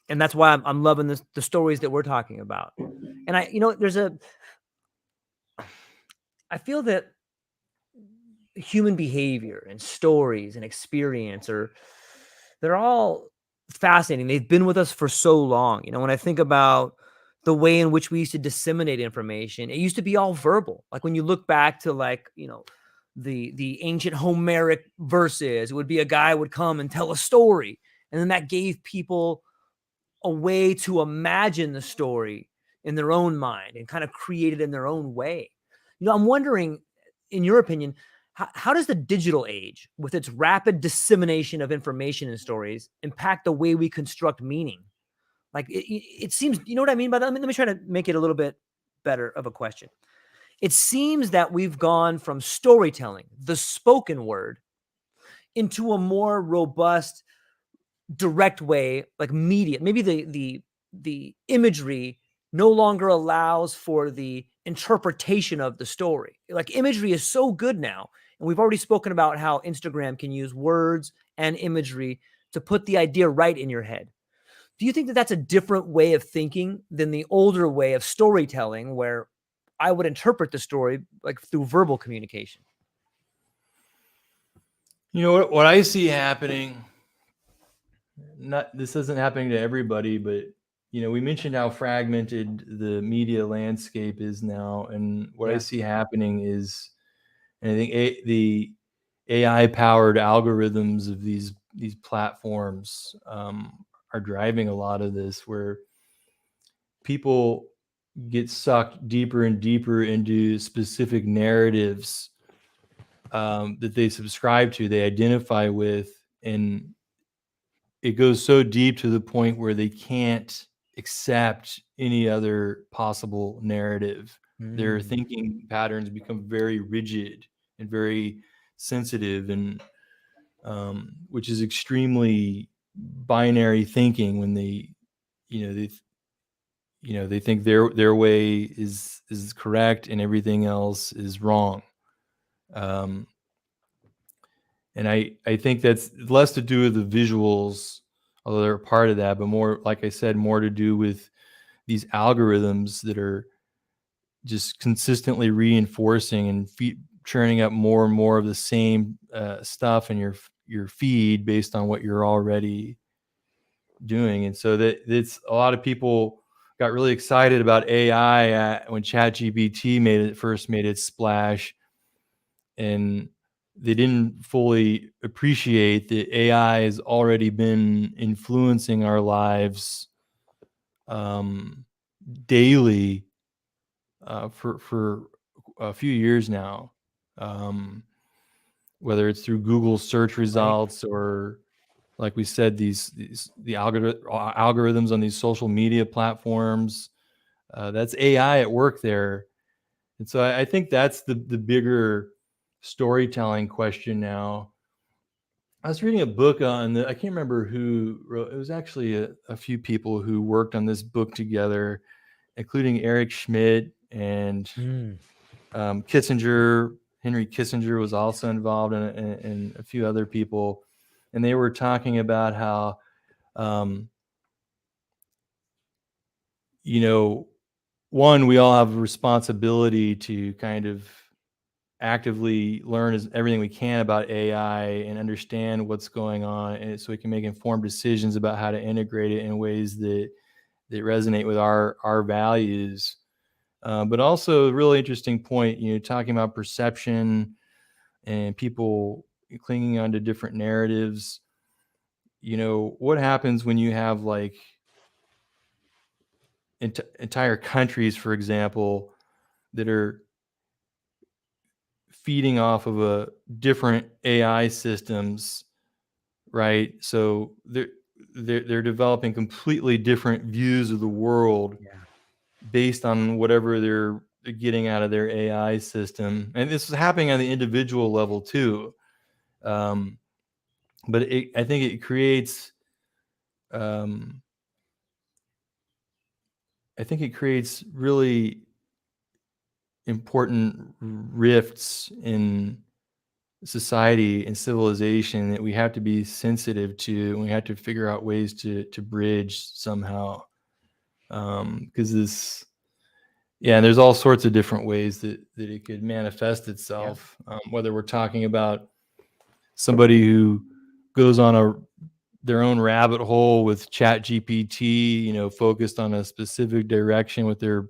and that's why I'm loving the stories that we're talking about. And I feel that human behavior and stories and experience they're all fascinating. They've been with us for so long. When I think about the way in which we used to disseminate information, it used to be all verbal. Like when you look back to the ancient Homeric verses, it would be a guy would come and tell a story, and then that gave people a way to imagine the story in their own mind and kind of create it in their own way. I'm wondering, in your opinion, how does the digital age, with its rapid dissemination of information and stories, impact the way we construct meaning? Like it seems, you know what I mean by that? Let me try to make it a little bit better of a question. It seems that we've gone from storytelling, the spoken word, into a more robust, direct way, like media. Maybe the imagery no longer allows for the interpretation of the story. Like imagery is so good now, and we've already spoken about how Instagram can use words and imagery to put the idea right in your head. Do you think that that's a different way of thinking than the older way of storytelling, where I would interpret the story like through verbal communication? You know what I see happening, this isn't happening to everybody, but we mentioned how fragmented the media landscape is now, and what I see happening is, and I think the AI powered algorithms of these platforms are driving a lot of this, where people get sucked deeper and deeper into specific narratives that they subscribe to, they identify with, and it goes so deep to the point where they can't accept any other possible narrative. Their thinking patterns become very rigid and very sensitive, and which is extremely binary thinking, when they think their way is correct and everything else is wrong. And I think that's less to do with the visuals, although they're a part of that, but more, like I said, more to do with these algorithms that are just consistently reinforcing and churning up more and more of the same stuff in your feed based on what you're already doing. And so that's, a lot of people got really excited about AI when ChatGPT first made its splash, and they didn't fully appreciate that AI has already been influencing our lives daily for a few years now, whether it's through Google search results, or, like we said, the algorithms on these social media platforms. That's AI at work there. And so I think that's the bigger storytelling question now. I was reading a book on I can't remember who wrote it. Was actually a few people who worked on this book together, including Eric Schmidt and Kissinger. Henry Kissinger was also involved, and a few other people. And they were talking about how, one, we all have a responsibility to kind of actively learn everything we can about AI and understand what's going on, and so we can make informed decisions about how to integrate it in ways that resonate with our values. But also a really interesting point, talking about perception and people clinging onto different narratives. What happens when you have like entire countries, for example, that are feeding off of a different AI systems, right? So they're developing completely different views of the world based on whatever they're getting out of their AI system, and this is happening on the individual level too. But I think it creates, really important rifts in society and civilization that we have to be sensitive to, and we have to figure out ways to bridge somehow. Because there's all sorts of different ways that it could manifest itself. Whether we're talking about somebody who goes on their own rabbit hole with ChatGPT, focused on a specific direction with their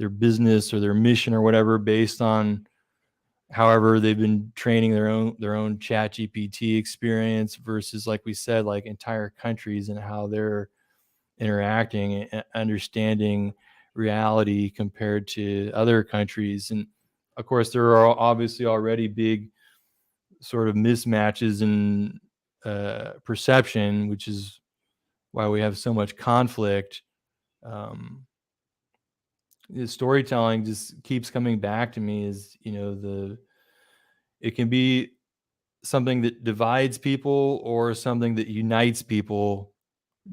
business or their mission or whatever, based on however they've been training their own ChatGPT experience, versus, like we said, like entire countries and how they're interacting and understanding reality compared to other countries. And of course, there are obviously already big sort of mismatches in perception, which is why we have so much conflict. the storytelling just keeps coming back to me is, it can be something that divides people or something that unites people,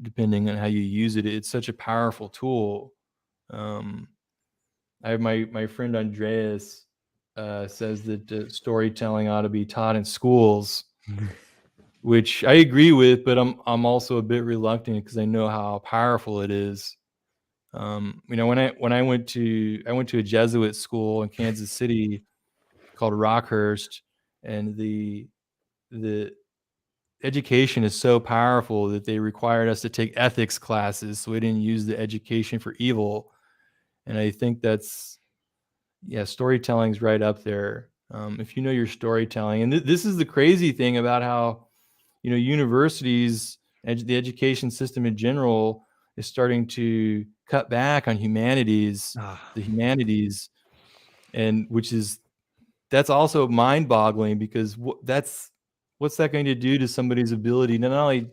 depending on how you use it. It's such a powerful tool. I have my friend Andreas says that storytelling ought to be taught in schools, which I agree with, but I'm also a bit reluctant because I know how powerful it is. When I went to a Jesuit school in Kansas City called Rockhurst, and the education is so powerful that they required us to take ethics classes, so we didn't use the education for evil. And I think that's, storytelling's right up there. If you know your storytelling, and this is the crazy thing about how, universities, the education system in general is starting to cut back on the humanities, and that's also mind-boggling, because what's that going to do to somebody's ability to not only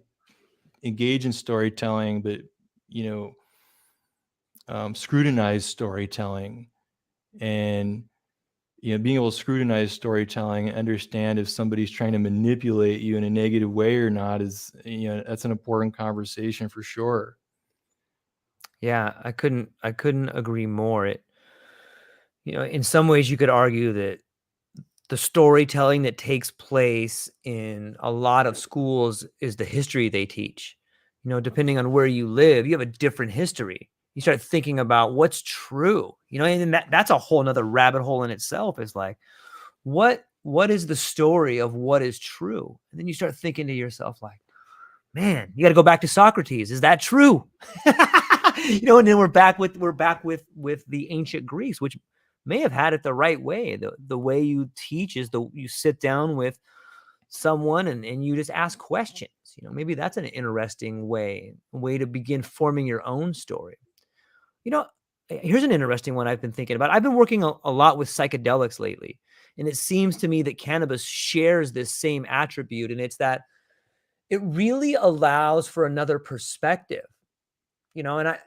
engage in storytelling, but scrutinize storytelling, and being able to scrutinize storytelling and understand if somebody's trying to manipulate you in a negative way or not is, that's an important conversation for sure. Yeah, I couldn't agree more. In some ways you could argue that the storytelling that takes place in a lot of schools is the history they teach. Depending on where you live, you have a different history. You start thinking about what's true, and that's a whole nother rabbit hole in itself. Is like, what is the story of what is true? And then you start thinking to yourself, like, man, you got to go back to Socrates. Is that true? And then we're back with the ancient Greeks, which may have had it the right way. The way you teach is you sit down with someone and you just ask questions. Maybe that's an interesting way to begin forming your own story. Here's an interesting one I've been thinking about. I've been working a lot with psychedelics lately, and it seems to me that cannabis shares this same attribute, and it's that it really allows for another perspective. And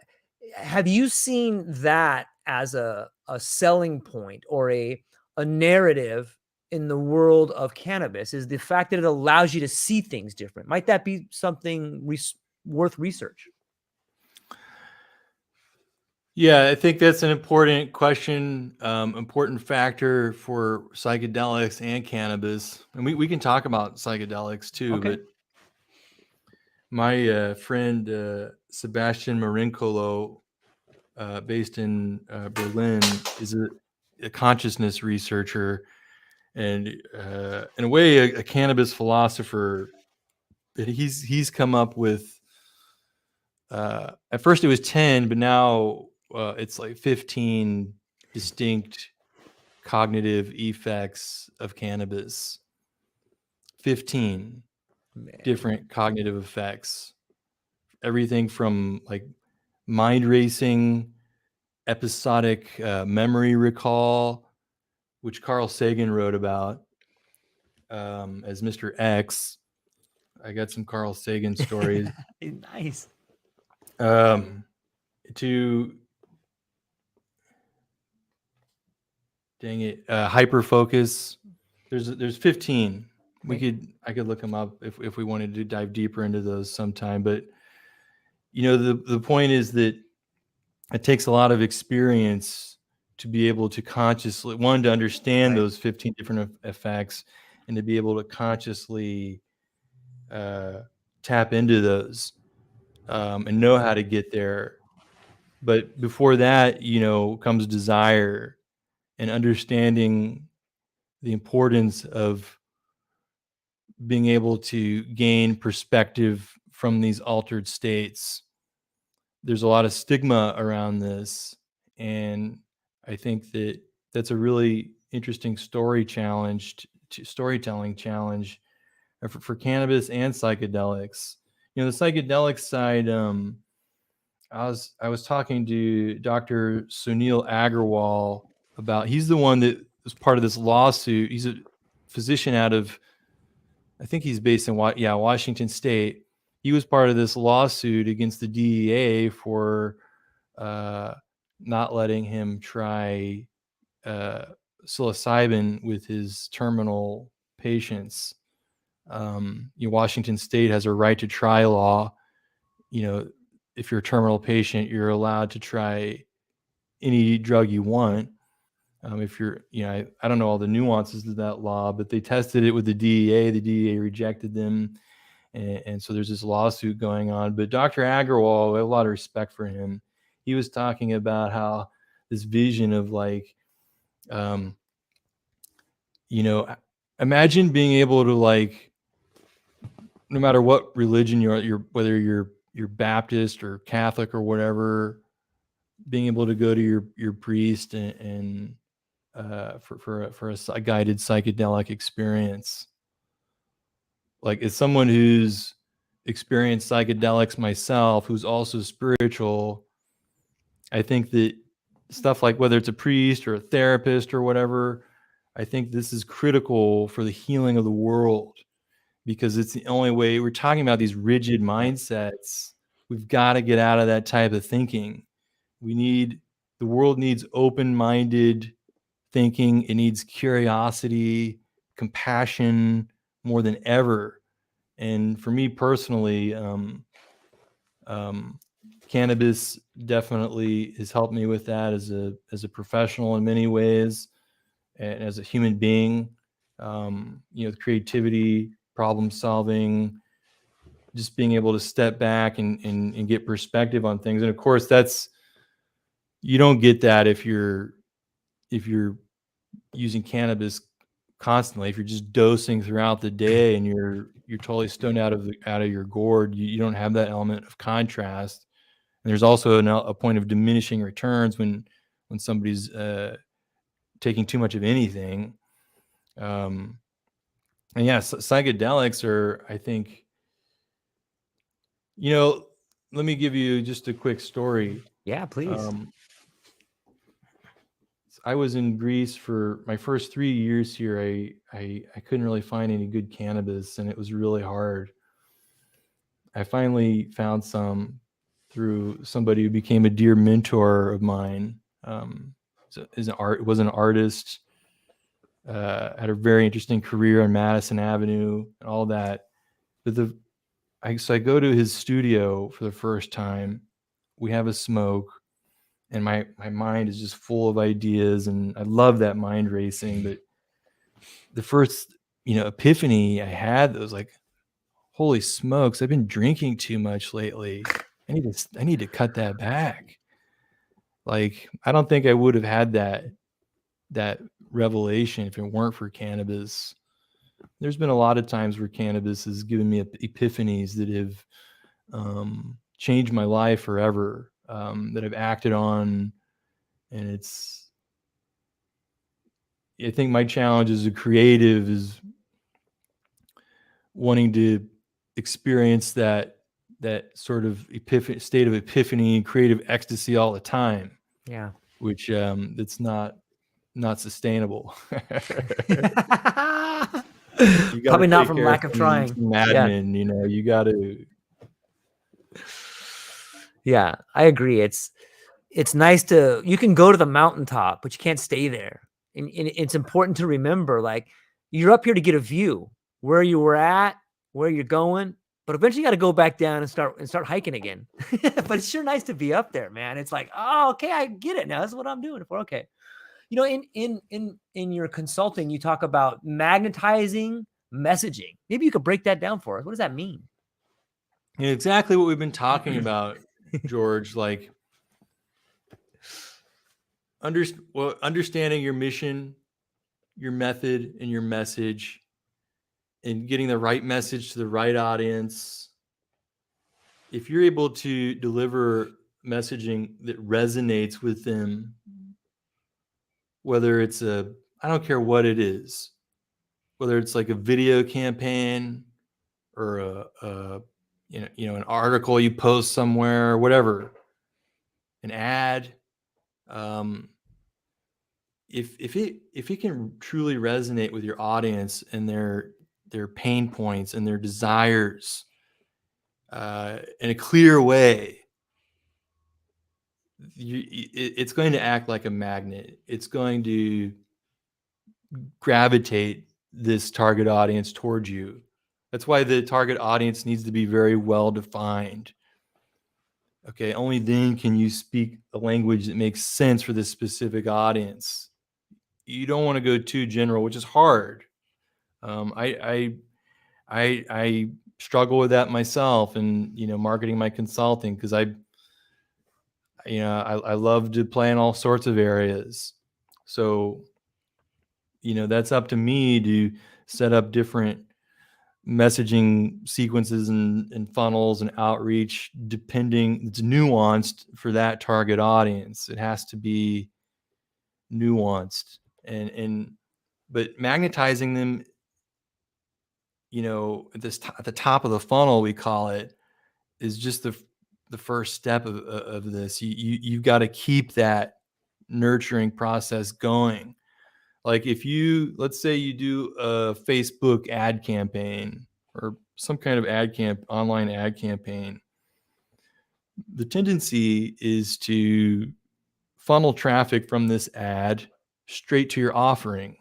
have you seen that as a selling point or a narrative in the world of cannabis, is the fact that it allows you to see things different? Might that be something worth research? Yeah, I think that's an important question, important factor for psychedelics and cannabis. And we can talk about psychedelics too, Okay. but my friend Sebastian Marincolo, based in Berlin, is a consciousness researcher, and in a way a cannabis philosopher. That he's come up with, at first it was 10, but now it's like 15 distinct cognitive effects of cannabis. 15 different cognitive effects. Everything from like mind racing, episodic memory recall, which Carl Sagan wrote about as Mr. X. I got some Carl Sagan stories. Nice. To dang it, hyper focus. There's 15. I could look them up if we wanted to dive deeper into those sometime. But the point is that it takes a lot of experience to be able to consciously, to understand those 15 different effects, and to be able to consciously tap into those and know how to get there. But before that, comes desire and understanding the importance of being able to gain perspective from these altered states. There's a lot of stigma around this, and I think that that's a really interesting storytelling challenge for cannabis and psychedelics. The psychedelic side, I was talking to Dr. Sunil Agarwal about. He's the one that was part of this lawsuit. He's a physician out of, I think he's based in Washington State. He was part of this lawsuit against the DEA for not letting him try psilocybin with his terminal patients. Washington State has a right to try law. If you're a terminal patient, you're allowed to try any drug you want. If you're, I don't know all the nuances of that law, but they tested it with the DEA. The DEA rejected them. And so there's this lawsuit going on. But Dr. Agarwal, I have a lot of respect for him. He was talking about how this vision of like, imagine being able to, like, no matter what religion you're whether you're Baptist or Catholic or whatever, being able to go to your priest and for a guided psychedelic experience. Like, as someone who's experienced psychedelics myself, who's also spiritual, I think that stuff like whether it's a priest or a therapist or whatever, I think this is critical for the healing of the world, because it's the only way. We're talking about these rigid mindsets. We've got to get out of that type of thinking. The world needs open-minded thinking. It needs curiosity, compassion more than ever. And for me personally, cannabis definitely has helped me with that as a professional in many ways, and as a human being. Creativity, problem solving, just being able to step back and get perspective on things. And of course, you don't get that if you're using cannabis constantly. If you're just dosing throughout the day and you're totally stoned out of your gourd, you don't have that element of contrast. And there's also a point of diminishing returns when somebody's taking too much of anything. And yeah, psychedelics are, I think, let me give you just a quick story. Yeah, please. I was in Greece for my first 3 years here. I couldn't really find any good cannabis, and it was really hard. I finally found some through somebody who became a dear mentor of mine. Was an artist, had a very interesting career on Madison Avenue and all that. But so I go to his studio for the first time. We have a smoke, and my mind is just full of ideas, and I love that mind racing. But the first, epiphany I had, that was like, holy smokes, I've been drinking too much lately. I need to cut that back. Like, I don't think I would have had that revelation if it weren't for cannabis. There's been a lot of times where cannabis has given me epiphanies that have changed my life forever, that I've acted on. And I think my challenge as a creative is wanting to experience that sort of state of epiphany and creative ecstasy all the time. Yeah. Which it's not sustainable. Probably not from lack of trying. Madmen, you got to. Yeah, I agree. It's nice you can go to the mountaintop, but you can't stay there. And it's important to remember, like, you're up here to get a view where you were at, where you're going, but eventually you got to go back down and start hiking again. But it's sure nice to be up there, man. It's like, oh, okay, I get it now. That's what I'm doing it for. Okay. In your consulting, you talk about magnetizing messaging. Maybe you could break that down for us. What does that mean? Yeah, exactly what we've been talking about, George. Like, understanding your mission, your method, and your message, and getting the right message to the right audience. If you're able to deliver messaging that resonates with them, whether it's I don't care what it is, whether it's like a video campaign or an article you post somewhere or whatever, an ad, if it can truly resonate with your audience and their pain points and their desires in a clear way, it's going to act like a magnet. It's going to gravitate this target audience towards you. That's why the target audience needs to be very well defined. Okay, only then can you speak a language that makes sense for this specific audience. You don't want to go too general, which is hard. I struggle with that myself, and marketing my consulting, because I love to play in all sorts of areas. So that's up to me to set up different messaging sequences and funnels and outreach, depending. It's nuanced for that target audience. It has to be nuanced, but magnetizing them, at the top of the funnel, we call it, is just the first step of this. You've got to keep that nurturing process going. Like, let's say you do a Facebook ad campaign or some kind of online ad campaign. The tendency is to funnel traffic from this ad straight to your offering,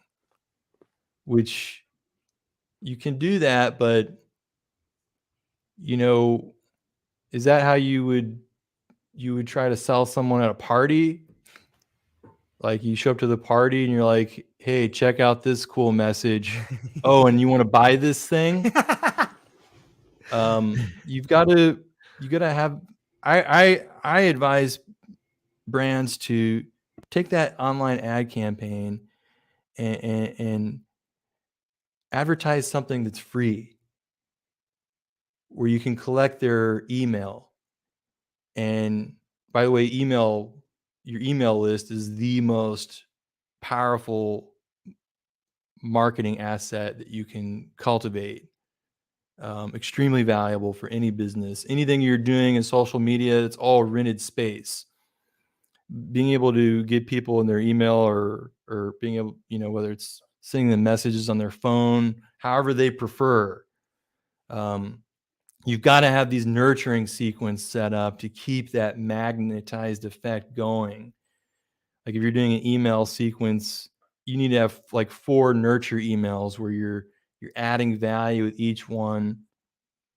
which you can do that, but is that how you would try to sell someone at a party? Like, you show up to the party and you're like, hey, check out this cool message. Oh, and you want to buy this thing? You've got to have, I advise brands to take that online ad campaign and advertise something that's free, where you can collect their email. And by the way, your email list is the most powerful marketing asset that you can cultivate. Extremely valuable for any business. Anything you're doing in social media, it's all rented space. Being able to get people in their email, or being able, whether it's sending them messages on their phone, however they prefer. You've got to have these nurturing sequence set up to keep that magnetized effect going. Like, if you're doing an email sequence, you need to have like 4 nurture emails where you're adding value with each one,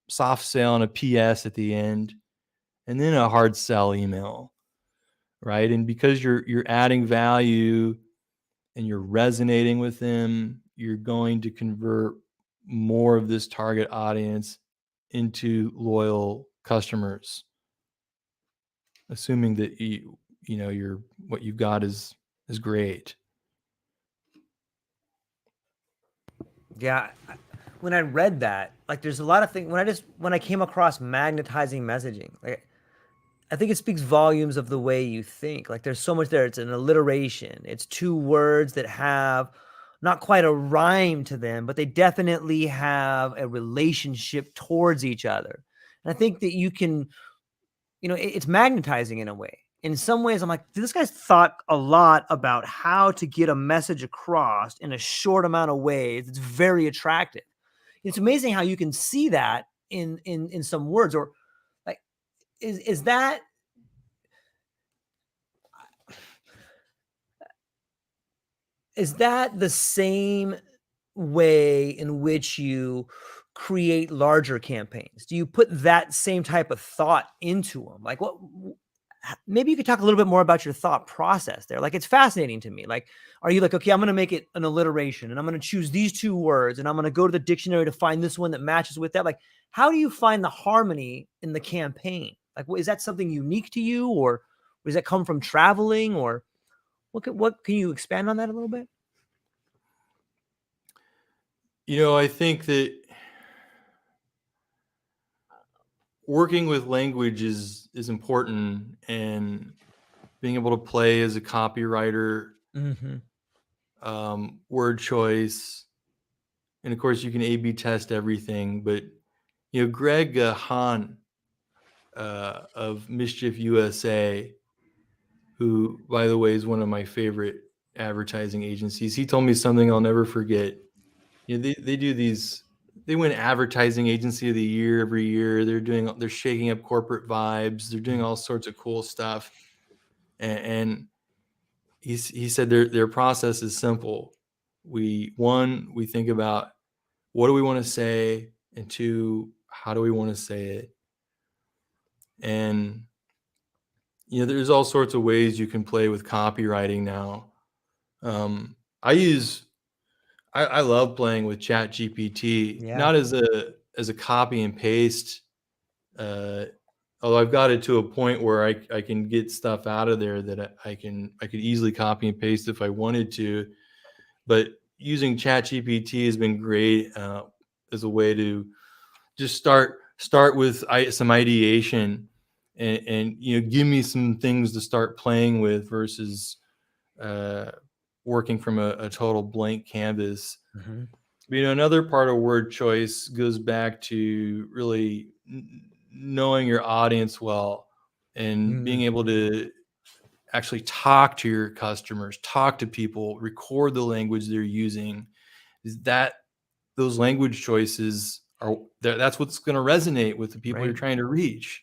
soft sell and a PS at the end, and then a hard sell email, right? And because you're adding value and you're resonating with them, you're going to convert more of this target audience into loyal customers, assuming that what you've got is great. Yeah. When I read that, like, there's a lot of things when I came across magnetizing messaging, like, I think it speaks volumes of the way you think. Like, there's so much there. It's an alliteration. It's 2 words that have not quite a rhyme to them, but they definitely have a relationship towards each other. And I think that you can, it's magnetizing in a way. In some ways, I'm like, this guy's thought a lot about how to get a message across in a short amount of ways. It's very attractive. It's amazing how you can see that in some words. Or, like, is that the same way in which you create larger campaigns? Do you put that same type of thought into them? Like, maybe you could talk a little bit more about your thought process there. Like, it's fascinating to me. Like, are you like, okay, I'm going to make it an alliteration and I'm going to choose these 2 words and I'm going to go to the dictionary to find this one that matches with that? Like, how do you find the harmony in the campaign? Like, is that something unique to you, or does that come from traveling, or what can you expand on that a little bit? I think that working with language is important, and being able to play as a copywriter, word choice, and of course you can A/B test everything. But Greg Hahn of Mischief USA, who, by the way, is one of my favorite advertising agencies, he told me something I'll never forget. They do these. They win advertising agency of the year every year. They're shaking up corporate vibes. They're doing all sorts of cool stuff. And he said their process is simple. We think about what do we want to say, and two, how do we want to say it? And there's all sorts of ways you can play with copywriting now. I love playing with Chat GPT, Yeah. not as a copy and paste. Although I've got it to a point where I can get stuff out of there that I could easily copy and paste if I wanted to. But using Chat GPT has been great as a way to just start with some ideation and give me some things to start playing with versus working from a total blank canvas. Mm-hmm. Another part of word choice goes back to really knowing your audience well and being able to actually talk to your customers, talk to people, record the language they're using. Is that those language choices that's what's going to resonate with the people you're trying to reach.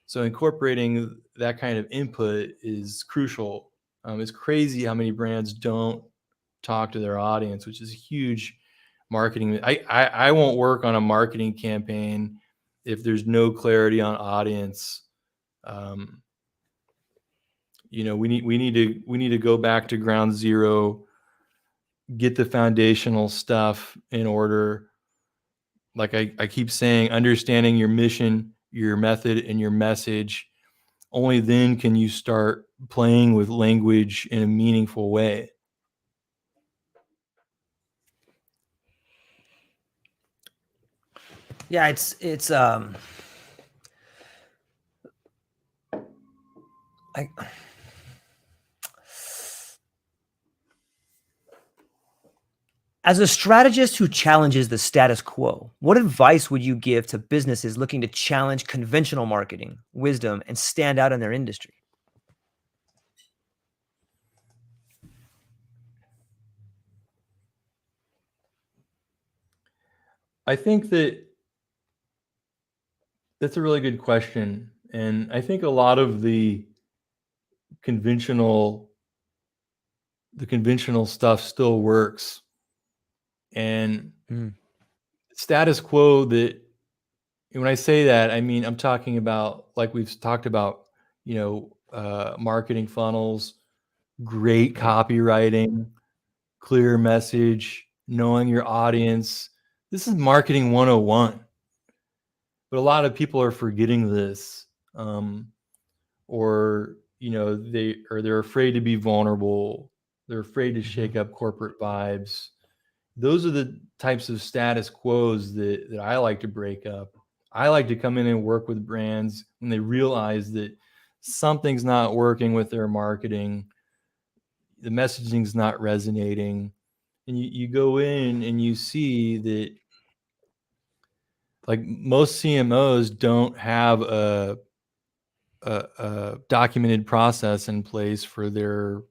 So incorporating that kind of input is crucial. It's crazy how many brands don't talk to their audience, which is huge marketing. I won't work on a marketing campaign if there's no clarity on audience. We need to go back to ground zero, get the foundational stuff in order. Like I keep saying, understanding your mission, your method, and your message. Only then can you start playing with language in a meaningful way. Yeah, it's as a strategist who challenges the status quo, what advice would you give to businesses looking to challenge conventional marketing, wisdom, and stand out in their industry? I think that's a really good question. And I think a lot of the conventional stuff still works. And status quo, that when I say that, I mean, I'm talking about, like we've talked about, marketing funnels, great copywriting, clear message, knowing your audience. This is marketing 101. But a lot of people are forgetting this, or they're afraid to be vulnerable. They're afraid to shake up corporate vibes. Those are the types of status quos that I like to break up. I like to come in and work with brands when they realize that something's not working with their marketing, the messaging's not resonating, and you go in and you see that, like, most CMOs don't have a documented process in place for their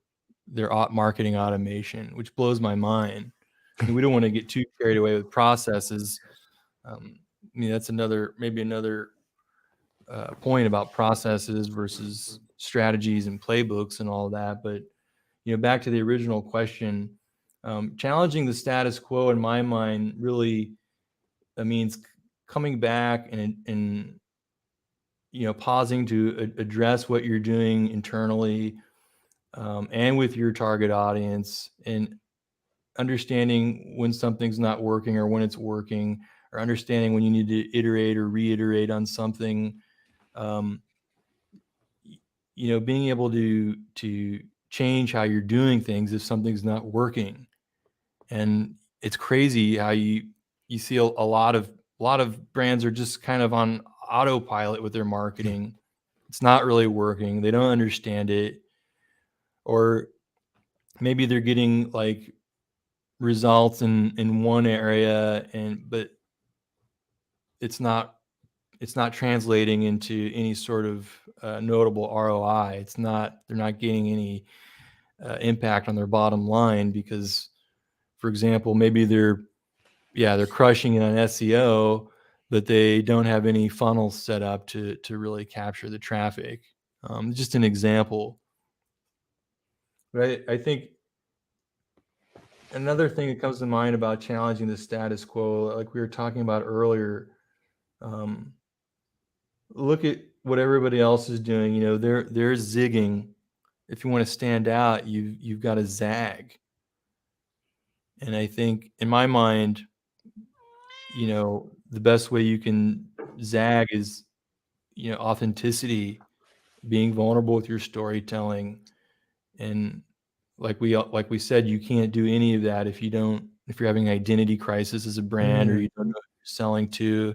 marketing automation, which blows my mind. And we don't want to get too carried away with processes. That's another point about processes versus strategies and playbooks and all that. But back to the original question, challenging the status quo in my mind really means coming back and pausing to address what you're doing internally and with your target audience, and understanding when something's not working or when it's working, or understanding when you need to iterate or reiterate on something. Being able to change how you're doing things if something's not working. And it's crazy how you see a lot of brands are just kind of on autopilot with their marketing. It's not really working. They don't understand it. Or maybe they're getting like results in one area, but it's not translating into any sort of notable ROI. They're not gaining any impact on their bottom line because, for example, maybe they're crushing it on SEO, but they don't have any funnels set up to really capture the traffic. Just an example. But I think another thing that comes to mind about challenging the status quo, like we were talking about earlier, look at what everybody else is doing. You know, they're zigging. If you want to stand out, you've got to zag. And I think, in my mind, you know, the best way you can zag is, you know, authenticity, being vulnerable with your storytelling. And like we said, you can't do any of that if you're having an identity crisis as a brand, or you don't know who you're selling to.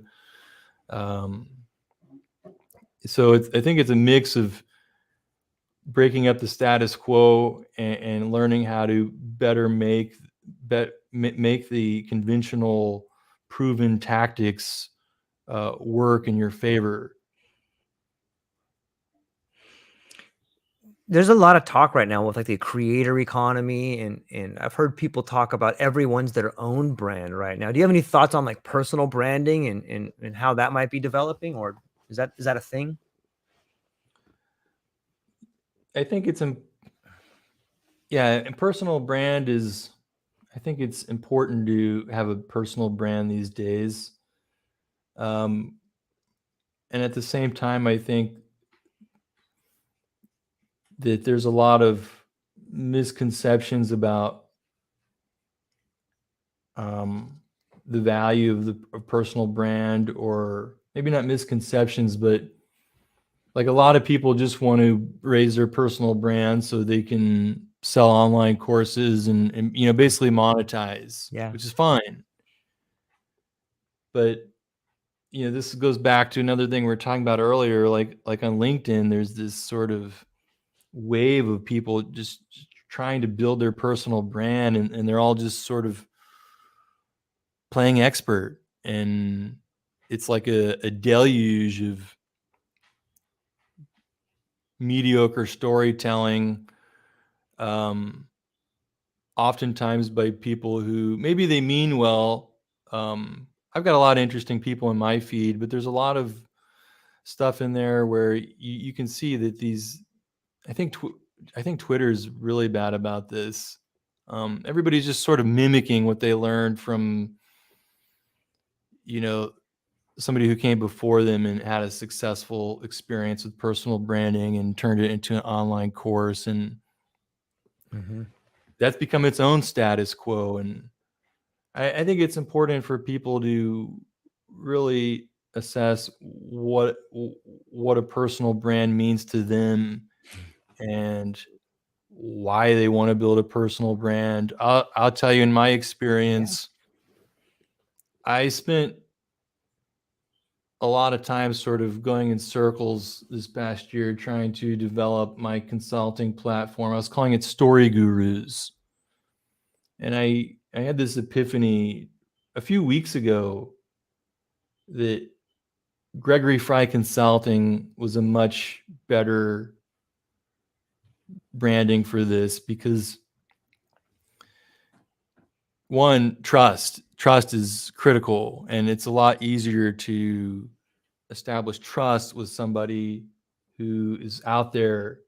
So I think it's a mix of breaking up the status quo and learning how to better make the conventional proven tactics work in your favor. There's a lot of talk right now with like the creator economy, and I've heard people talk about everyone's their own brand right now. Do you have any thoughts on like personal branding and how that might be developing, or is that a thing? I think and personal brand is, I think it's important to have a personal brand these days. And at the same time, I think that there's a lot of misconceptions about the value of the personal brand, or maybe not misconceptions, but like a lot of people just want to raise their personal brand so they can sell online courses and you know, basically monetize, which is fine. But you know, this goes back to another thing we were talking about earlier, like on LinkedIn, there's this sort of wave of people just trying to build their personal brand, and they're all just sort of playing expert, and it's like a deluge of mediocre storytelling, oftentimes by people who maybe they mean well. I've got a lot of interesting people in my feed, but there's a lot of stuff in there where you can see that I think Twitter's really bad about this. Everybody's just sort of mimicking what they learned from, you know, somebody who came before them and had a successful experience with personal branding and turned it into an online course, and that's become its own status quo. And I think it's important for people to really assess what a personal brand means to them and why they want to build a personal brand. I'll tell you, in my experience, I spent a lot of time sort of going in circles this past year trying to develop my consulting platform. I was calling it Story Gurus. And I had this epiphany a few weeks ago that Gregory Frye Consulting was a much better branding for this, because one, trust is critical, and it's a lot easier to establish trust with somebody who is out there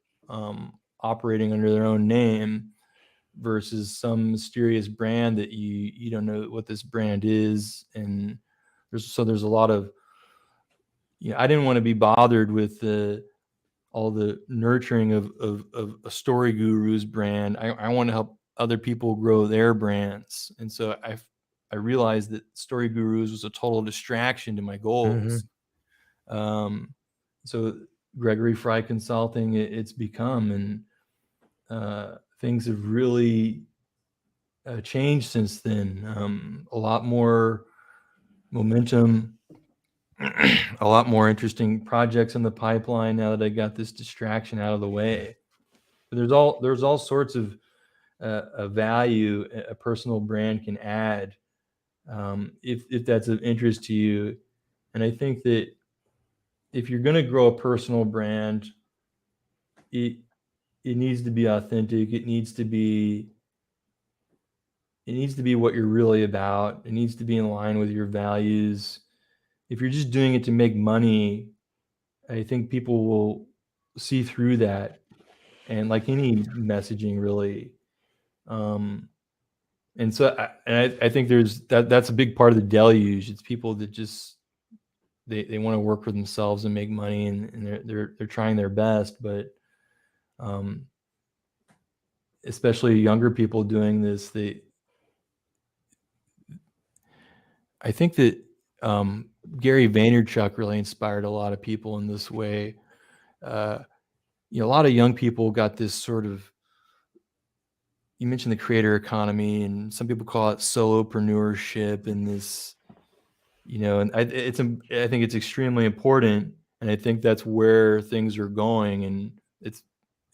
operating under their own name versus some mysterious brand that you don't know what this brand is. And there's a lot of, you know, I didn't want to be bothered with all the nurturing of a Story Guru's brand. I want to help other people grow their brands. And so I realized that Story Gurus was a total distraction to my goals. So Gregory Frye Consulting, it's become, and things have really changed since then. A lot more momentum, a lot more interesting projects in the pipeline now that I got this distraction out of the way. But there's all sorts of value a personal brand can add, if that's of interest to you. And I think that if you're going to grow a personal brand, it needs to be authentic. It needs to be what you're really about. It needs to be in line with your values. If you're just doing it to make money, I think people will see through that. and like any messaging really. And so I think that's a big part of the deluge. It's people that just they want to work for themselves and make money, and they're trying their best, but especially younger people doing this, I think that Gary Vaynerchuk really inspired a lot of people in this way. A lot of young people got this sort of, you mentioned the creator economy, and some people call it solopreneurship, and this, and I think it's extremely important, and I think that's where things are going, and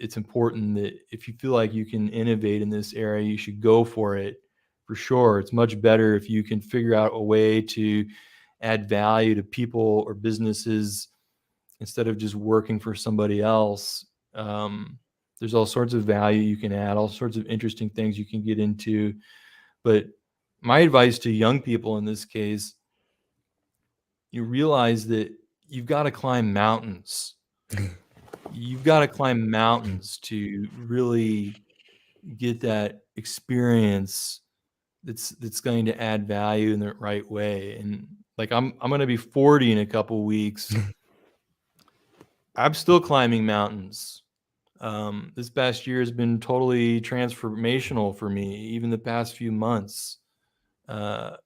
it's important that if you feel like you can innovate in this area, you should go for it, for sure. It's much better if you can figure out a way to add value to people or businesses instead of just working for somebody else. There's all sorts of value you can add, all sorts of interesting things you can get into. But my advice to young people in this case, you realize that you've got to climb mountains. You've got to climb mountains to really get that experience that's going to add value in the right way. And like I'm going to be 40 in a couple weeks. I'm still climbing mountains. This past year has been totally transformational for me, even the past few months.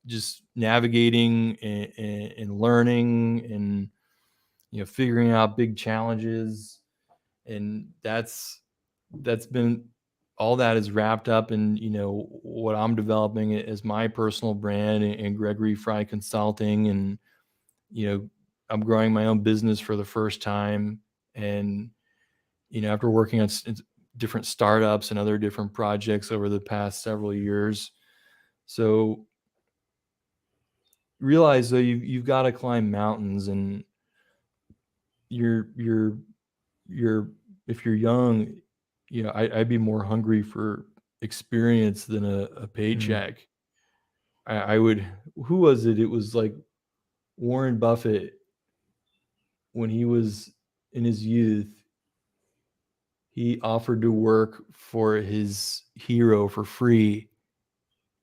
Just navigating and learning and figuring out big challenges, and that's been all that is wrapped up in what I'm developing as my personal brand and Gregory Frye Consulting, and I'm growing my own business for the first time, and after working on different startups and other different projects over the past several years. So realize though you've got to climb mountains, and you're if you're young, I'd be more hungry for experience than a paycheck. I would, who was it? It was like Warren Buffett, when he was in his youth, he offered to work for his hero for free,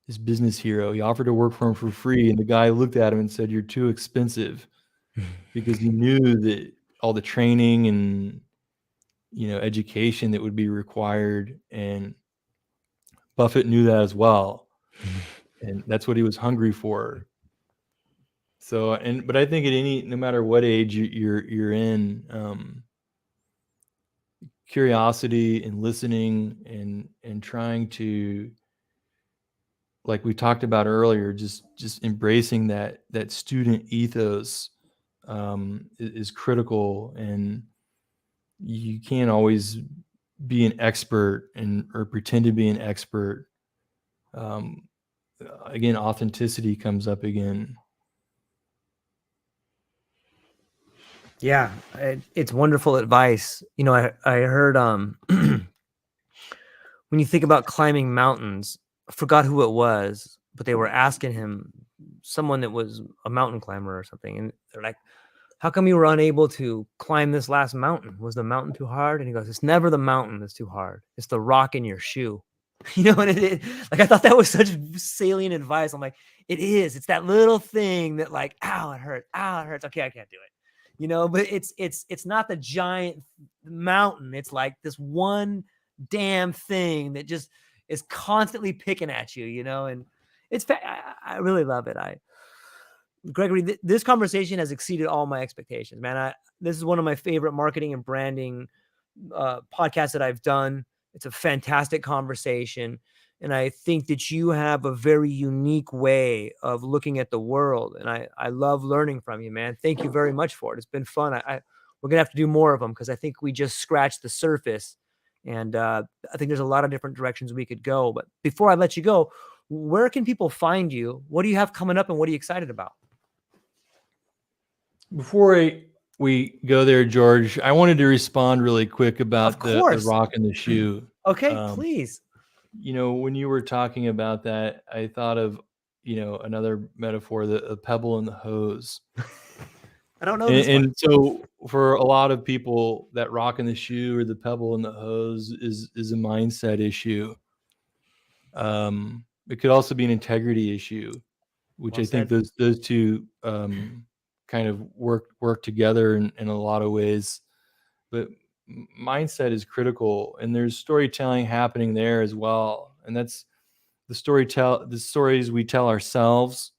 his business hero. He offered to work for him for free, and the guy looked at him and said, "You're too expensive," because he knew that all the training and education that would be required, and Buffett knew that as well, and that's what he was hungry for. So, but I think no matter what age you're in, curiosity and listening and trying to, like we talked about earlier, just embracing that student ethos is critical, and you can't always be an expert or pretend to be an expert. Again, authenticity comes up again. Yeah, it's wonderful advice. I heard when you think about climbing mountains, I forgot who it was, but they were asking him, someone that was a mountain climber or something, and they're like, "How come you were unable to climb this last mountain? Was the mountain too hard?" And he goes, "It's never the mountain that's too hard. It's the rock in your shoe." And like, I thought that was such salient advice. I'm like, it is. It's that little thing that, like, ow, it hurts. Ow, it hurts. Okay, I can't do it. But it's not the giant mountain. It's like this one damn thing that just is constantly picking at you. And I really love it. Gregory, this conversation has exceeded all my expectations, man. This is one of my favorite marketing and branding podcasts that I've done. It's a fantastic conversation. And I think that you have a very unique way of looking at the world. And I love learning from you, man. Thank you very much for it. It's been fun. We're going to have to do more of them, because I think we just scratched the surface. And I think there's a lot of different directions we could go. But before I let you go, where can people find you? What do you have coming up, and what are you excited about? Before we go there, George, I wanted to respond really quick about the rock in the shoe. Okay, please. When you were talking about that, I thought of, another metaphor, a pebble in the hose. I don't know this one. And so for a lot of people, that rock in the shoe or the pebble in the hose is a mindset issue. It could also be an integrity issue, which Well I think said. those two kind of work together in a lot of ways. But mindset is critical, and there's storytelling happening there as well. And that's the stories we tell ourselves,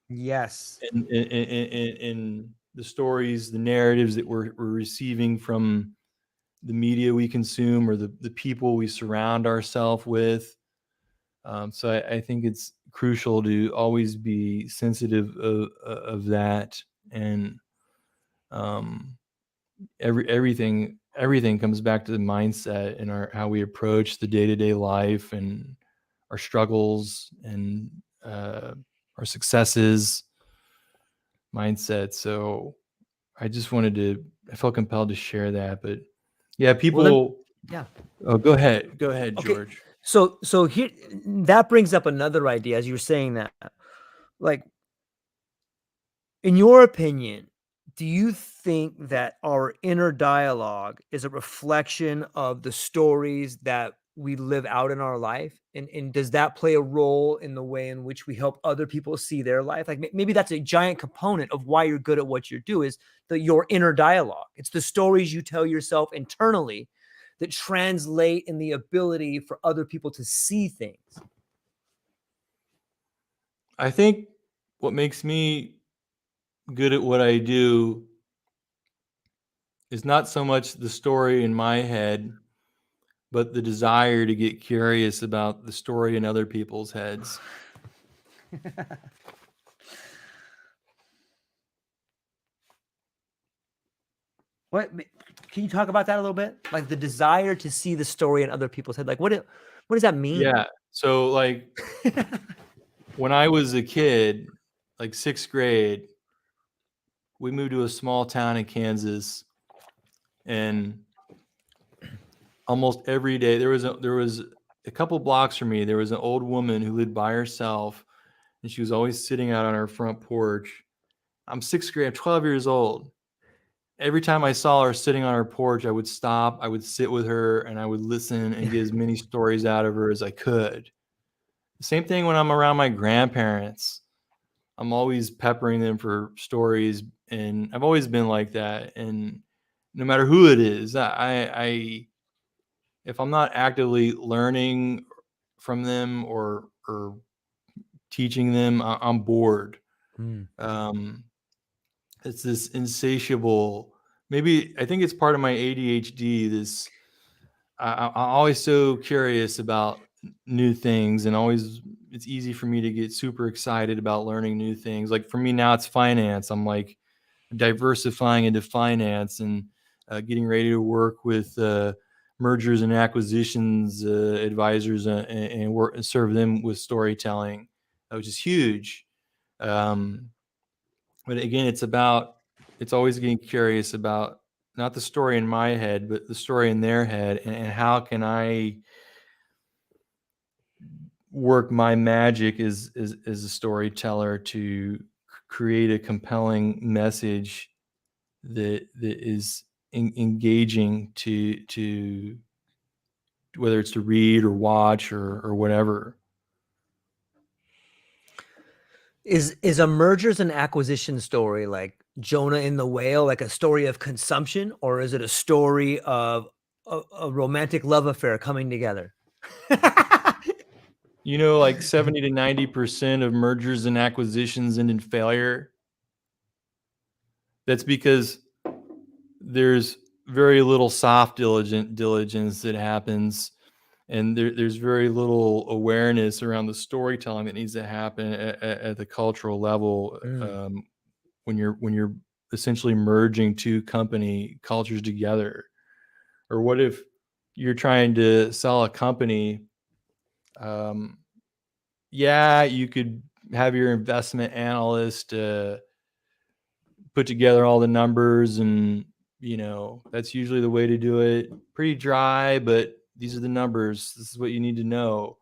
Yes. and the stories, the narratives that we're receiving from the media we consume or the people we surround ourselves with. So I think it's crucial to always be sensitive of that. And everything comes back to the mindset and how we approach the day-to-day life and our struggles and our successes, mindset. So I felt compelled to share that. But yeah, people. Yeah. Oh, go ahead, Okay. George. So here, that brings up another idea as you were saying that. Like, in your opinion, do you think that our inner dialogue is a reflection of the stories that we live out in our life? And does that play a role in the way in which we help other people see their life? Like maybe that's a giant component of why you're good at what you do is your inner dialogue. It's the stories you tell yourself internally that translate in the ability for other people to see things. I think what makes me good at what I do is not so much the story in my head, but the desire to get curious about the story in other people's heads. What can you talk about that a little bit? Like the desire to see the story in other people's head. Like what does that mean? Yeah. So like when I was a kid, like 6th grade, we moved to a small town in Kansas, and almost every day there was a couple blocks from me, there was an old woman who lived by herself, and she was always sitting out on her front porch. I'm 6th grade, I'm 12 years old. Every time I saw her sitting on her porch, I would stop, I would sit with her, and I would listen and get as many stories out of her as I could. Same thing when I'm around my grandparents. I'm always peppering them for stories, and I've always been like that. And no matter who it is, I if I'm not actively learning from them or teaching them, I'm bored. Um, it's this insatiable. Maybe I think it's part of my ADHD. This I'm always so curious about new things, and always it's easy for me to get super excited about learning new things. Like for me now, it's finance. I'm like diversifying into finance and getting ready to work with mergers and acquisitions advisors and work and serve them with storytelling, which is huge. But again, it's always getting curious about not the story in my head, but the story in their head, and how can I work my magic as a storyteller to create a compelling message that is engaging to whether it's to read or watch or whatever. Is a mergers and acquisition story like Jonah and the Whale, like a story of consumption, or is it a story of a romantic love affair coming together? Like 70 to 90% of mergers and acquisitions end in failure. That's because there's very little soft diligence that happens, and there's very little awareness around the storytelling that needs to happen at the cultural level. When you're essentially merging two company cultures together. Or what if you're trying to sell a company? Yeah, you could have your investment analyst put together all the numbers, and that's usually the way to do it. Pretty dry, but these are the numbers. This is what you need to know.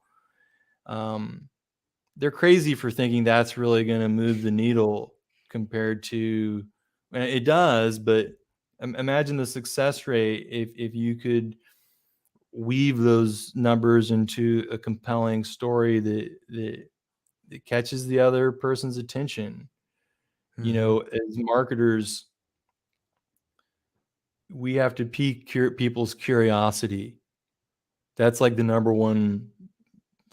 They're crazy for thinking that's really going to move the needle compared to It does, but imagine the success rate if you could weave those numbers into a compelling story that catches the other person's attention. You know, as marketers, we have to pique people's curiosity. That's like the number one,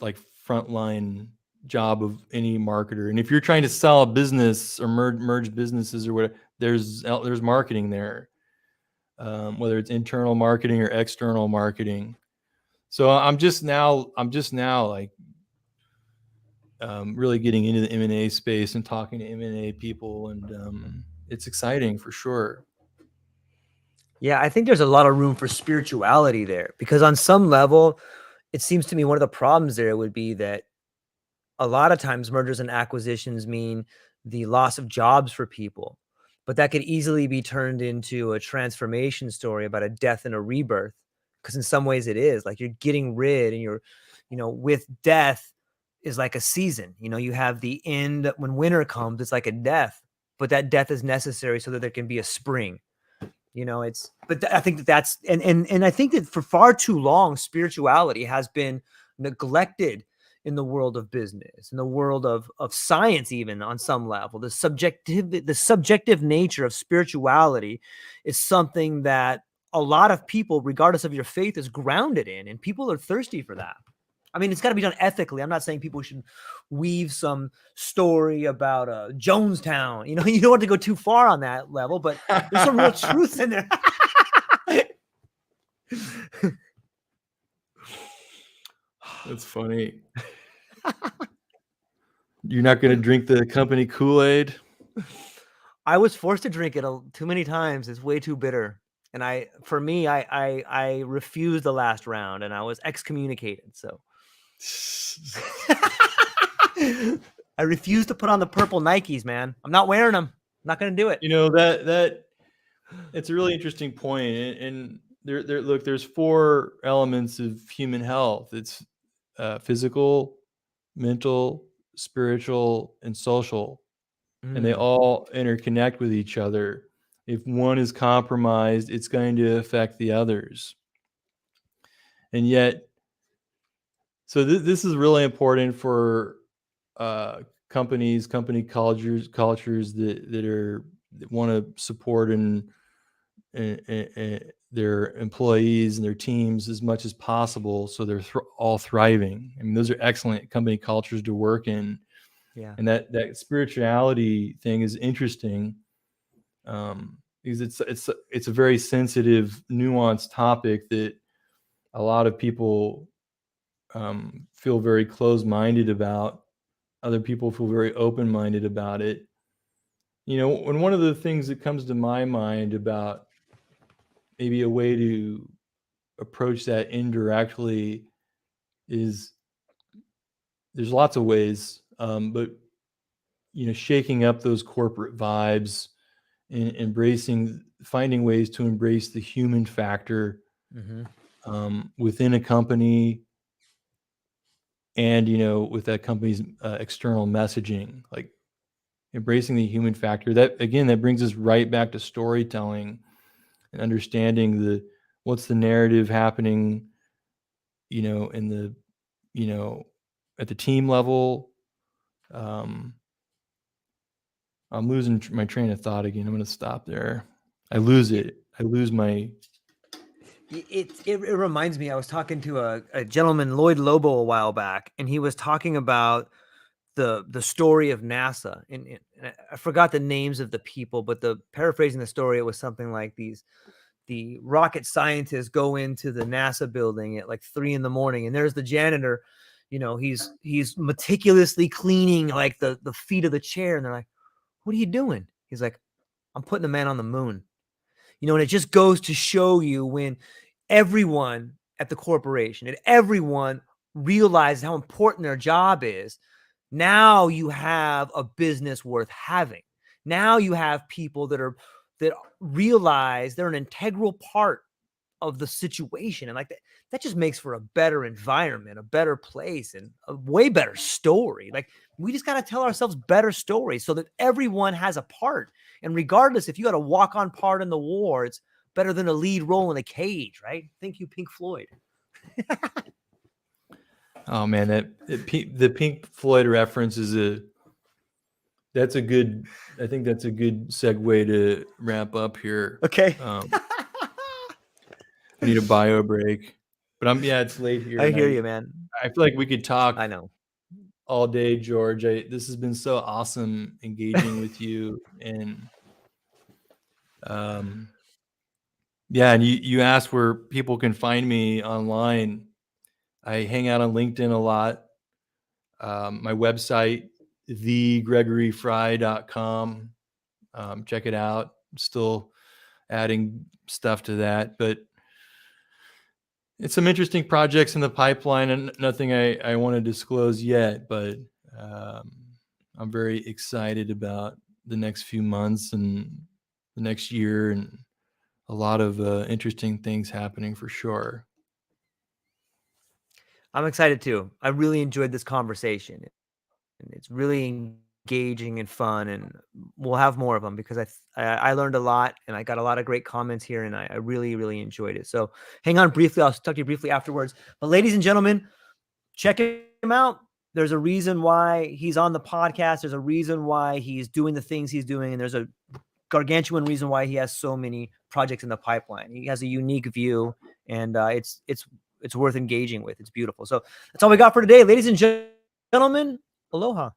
like, frontline job of any marketer. And if you're trying to sell a business or merge businesses or whatever, there's marketing there, whether it's internal marketing or external marketing. So I'm just now like really getting into the M&A space and talking to M&A people, and it's exciting for sure. Yeah, I think there's a lot of room for spirituality there, because on some level, it seems to me one of the problems there would be that a lot of times mergers and acquisitions mean the loss of jobs for people, but that could easily be turned into a transformation story about a death and a rebirth. Because in some ways it is like you're getting rid, and you're, with death is like a season. You have the end when winter comes, it's like a death, but that death is necessary so that there can be a spring. I think that's, and I think that for far too long, spirituality has been neglected in the world of business, in the world of science, even on some level. The subjective nature of spirituality is something that a lot of people, regardless of your faith, is grounded in, and people are thirsty for that. I mean, it's got to be done ethically. I'm not saying people should weave some story about Jonestown. You don't want to go too far on that level, but there's some real truth in there. That's funny. You're not going to drink the company Kool-Aid? I was forced to drink it too many times. It's way too bitter. And I refused the last round, and I was excommunicated. So I refuse to put on the purple Nikes, man. I'm not wearing them. I'm not going to do it. That it's a really interesting point. And look, there's 4 elements of human health. It's physical, mental, spiritual, and social. And they all interconnect with each other. If one is compromised, it's going to affect the others. And yet, so this is really important for company cultures that want to support and their employees and their teams as much as possible, so they're all thriving. I mean, those are excellent company cultures to work in. Yeah. And that spirituality thing is interesting, because it's a very sensitive, nuanced topic that a lot of people feel very closed-minded about. Other people feel very open-minded about it. And one of the things that comes to my mind about maybe a way to approach that indirectly is, there's lots of ways, but shaking up those corporate vibes and finding ways to embrace the human factor within a company, and with that company's external messaging, like embracing the human factor. That brings us right back to storytelling and understanding what's the narrative happening, in the, at the team level. I'm losing my train of thought again. I'm going to stop there. I lose it. I lose my. It reminds me, I was talking to a gentleman, Lloyd Lobo, a while back, and he was talking about the story of NASA. And I forgot the names of the people, but paraphrasing the story, it was something like the rocket scientists go into the NASA building at like 3 a.m, and there's the janitor, he's meticulously cleaning like the feet of the chair. And they're like, "What are you doing?" He's like, "I'm putting the man on the moon." And it just goes to show you, when everyone at the corporation and everyone realizes how important their job is, now you have a business worth having. Now you have people that realize they're an integral part of the situation. And like that just makes for a better environment, a better place, and a way better story. Like we just got to tell ourselves better stories so that everyone has a part. And regardless, if you got a walk-on part in the war, it's better than a lead role in a cage, right? Thank you, Pink Floyd. Oh man, the Pink Floyd reference is I think that's a good segue to wrap up here. Okay. I need a bio break, but it's late here. I hear you, man. I feel like we could talk I know all day, George. This has been so awesome engaging with you. And and you asked where people can find me online. I hang out on LinkedIn a lot. My website, thegregoryfrye.com. Check it out. I'm still adding stuff to that, but it's some interesting projects in the pipeline, and nothing I want to disclose yet, but I'm very excited about the next few months and the next year, and a lot of interesting things happening for sure. I'm excited too. I really enjoyed this conversation, and it's really engaging and fun, and we'll have more of them because I learned a lot, and I got a lot of great comments here, and I really, really enjoyed it. So hang on briefly. I'll talk to you briefly afterwards. But ladies and gentlemen, check him out. There's a reason why he's on the podcast. There's a reason why he's doing the things he's doing, and there's a gargantuan reason why he has so many projects in the pipeline. He has a unique view, and it's worth engaging with. It's beautiful. So that's all we got for today, ladies and gentlemen. Aloha.